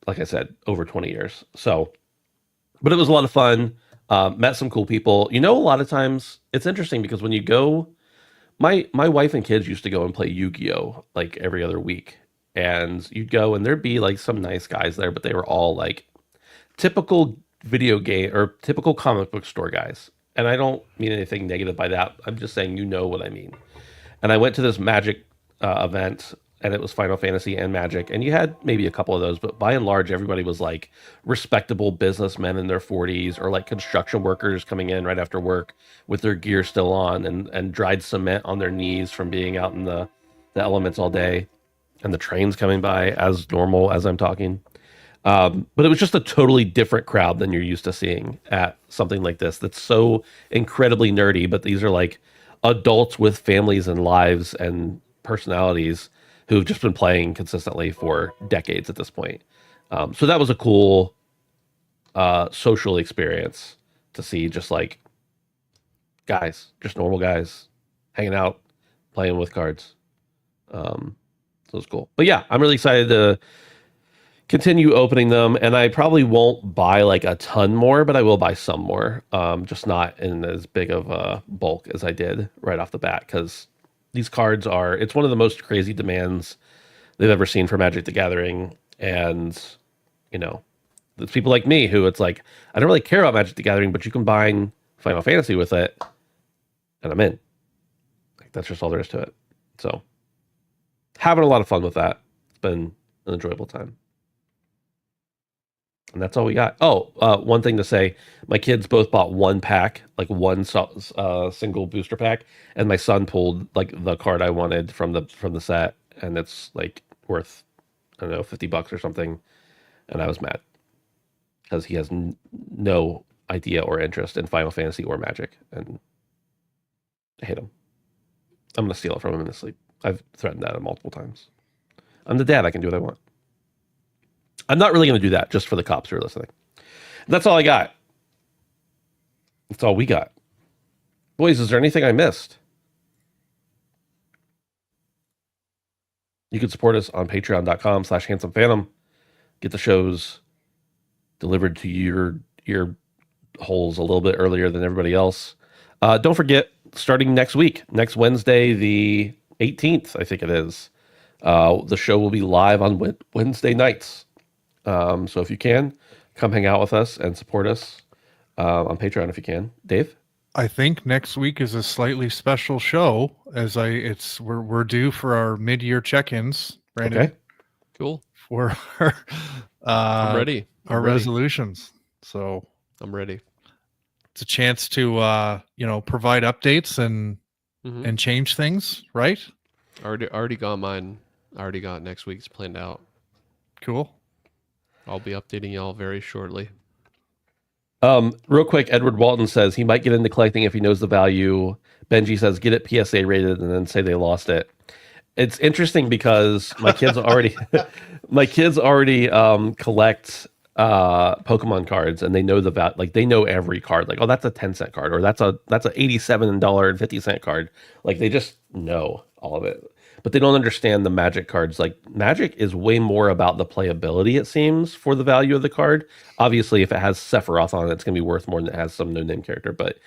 A: like I said, over 20 years. So, but it was a lot of fun. Met some cool people. A lot of times it's interesting because when you go, my wife and kids used to go and play Yu-Gi-Oh like every other week. And you'd go and there'd be like some nice guys there, but they were all like typical video game or typical comic book store guys. And I don't mean anything negative by that. I'm just saying, what I mean. And I went to this Magic event, and it was Final Fantasy and Magic. And you had maybe a couple of those, but by and large, everybody was like respectable businessmen in their 40s or like construction workers coming in right after work with their gear still on and dried cement on their knees from being out in the elements all day. And the trains coming by as normal as I'm talking. But it was just a totally different crowd than you're used to seeing at something like this. That's so incredibly nerdy, but these are like adults with families and lives and personalities who've just been playing consistently for decades at this point. So that was a cool social experience to see just like guys, just normal guys hanging out, playing with cards. So it's cool. But yeah, I'm really excited to continue opening them, and I probably won't buy like a ton more, but I will buy some more. Just not in as big of a bulk as I did right off the bat, because these cards it's one of the most crazy demands they've ever seen for Magic the Gathering. And, There's people like me who it's like, I don't really care about Magic the Gathering, but you combine Final Fantasy with it, and I'm in. Like, that's just all there is to it. So, having a lot of fun with that. It's been an enjoyable time. And that's all we got. Oh, one thing to say. My kids both bought one pack, like one single booster pack, and my son pulled like the card I wanted from the set, and it's like worth, I don't know, $50 or something. And I was mad because he has no idea or interest in Final Fantasy or Magic, and I hate him. I'm going to steal it from him in his sleep. I've threatened that multiple times. I'm the dad. I can do what I want. I'm not really going to do that just for the cops who are listening. That's all I got. That's all we got. Boys, is there anything I missed? You can support us on patreon.com/handsomephantom. Get the shows delivered to your ear holes a little bit earlier than everybody else. Don't forget, starting next week, next Wednesday, the 18th, I think it is, the show will be live on Wednesday nights. So if you can, come hang out with us and support us on Patreon if you can. Dave?
C: I think next week is a slightly special show as we're due for our mid-year check-ins, Brandon.
A: Okay.
B: Cool.
C: For
B: I'm ready.
C: Our resolutions. So
B: I'm ready.
C: It's a chance to provide updates and change things, right?
B: Already got mine. Already got next week's planned out.
C: Cool.
B: I'll be updating y'all very shortly.
A: Real quick, Edward Walton says he might get into collecting if he knows the value. Benji says get it PSA rated and then say they lost it. It's interesting because my kids already collect Pokemon cards, and they know the value. Like, they know every card. Like, oh, that's a 10-cent card, or that's a $87.50 card. Like, they just know all of it. But they don't understand the Magic cards. Like, Magic is way more about the playability, it seems, for the value of the card. Obviously, if it has Sephiroth on it, it's going to be worth more than it has some no-name character. But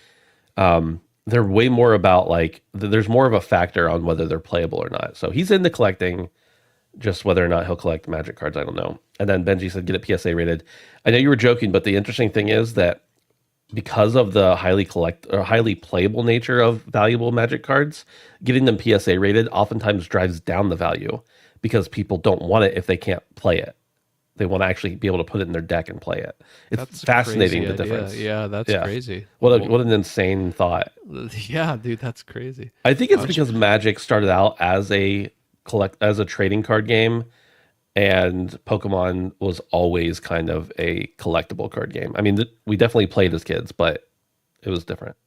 A: they're way more about, like, there's more of a factor on whether they're playable or not. So he's into collecting, just whether or not he'll collect Magic cards, I don't know. And then Benji said, get it PSA rated. I know you were joking, but the interesting thing is that because of the highly playable nature of valuable Magic cards, getting them PSA rated oftentimes drives down the value because people don't want it if they can't play it. They want to actually be able to put it in their deck and play it. It's fascinating, the difference.
B: Yeah, that's crazy.
A: What an insane thought.
B: Yeah, dude, that's crazy.
A: I think it's because Magic started out as a trading card game, and Pokemon was always kind of a collectible card game. I mean, we definitely played as kids, but it was different.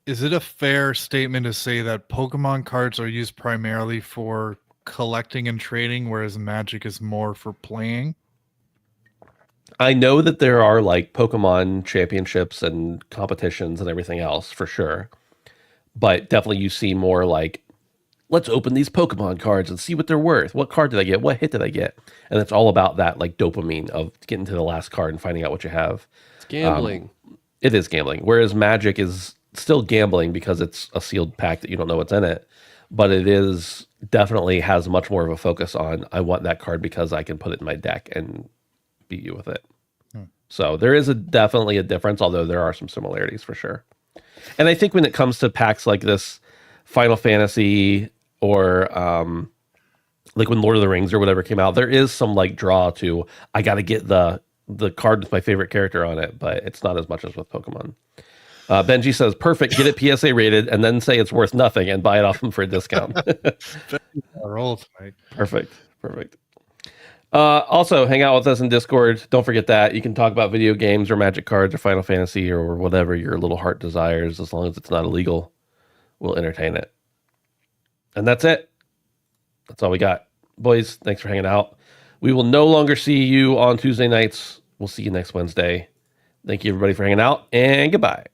C: Is it a fair statement to say that Pokemon cards are used primarily for collecting and trading, whereas Magic is more for playing?
A: I know that there are like Pokemon championships and competitions and everything else for sure, but definitely you see more like, let's open these Pokemon cards and see what they're worth. What card did I get? What hit did I get? And it's all about that like dopamine of getting to the last card and finding out what you have.
B: It's gambling.
A: It is gambling. Whereas Magic is still gambling because it's a sealed pack that you don't know what's in it. But it is definitely has much more of a focus on, I want that card because I can put it in my deck and beat you with it. So there is definitely a difference, although there are some similarities for sure. And I think when it comes to packs like this, Final Fantasy or like when Lord of the Rings or whatever came out, there is some like draw to, I got to get the card with my favorite character on it, but it's not as much as with Pokemon. Benji says, perfect, get it PSA rated and then say it's worth nothing and buy it off them for a discount. Perfect. Also, hang out with us in Discord. Don't forget that. You can talk about video games or Magic cards or Final Fantasy or whatever your little heart desires, as long as it's not illegal. We'll entertain it. And that's it. That's all we got. Boys, thanks for hanging out. We will no longer see you on Tuesday nights. We'll see you next Wednesday. Thank you, everybody, for hanging out, and goodbye.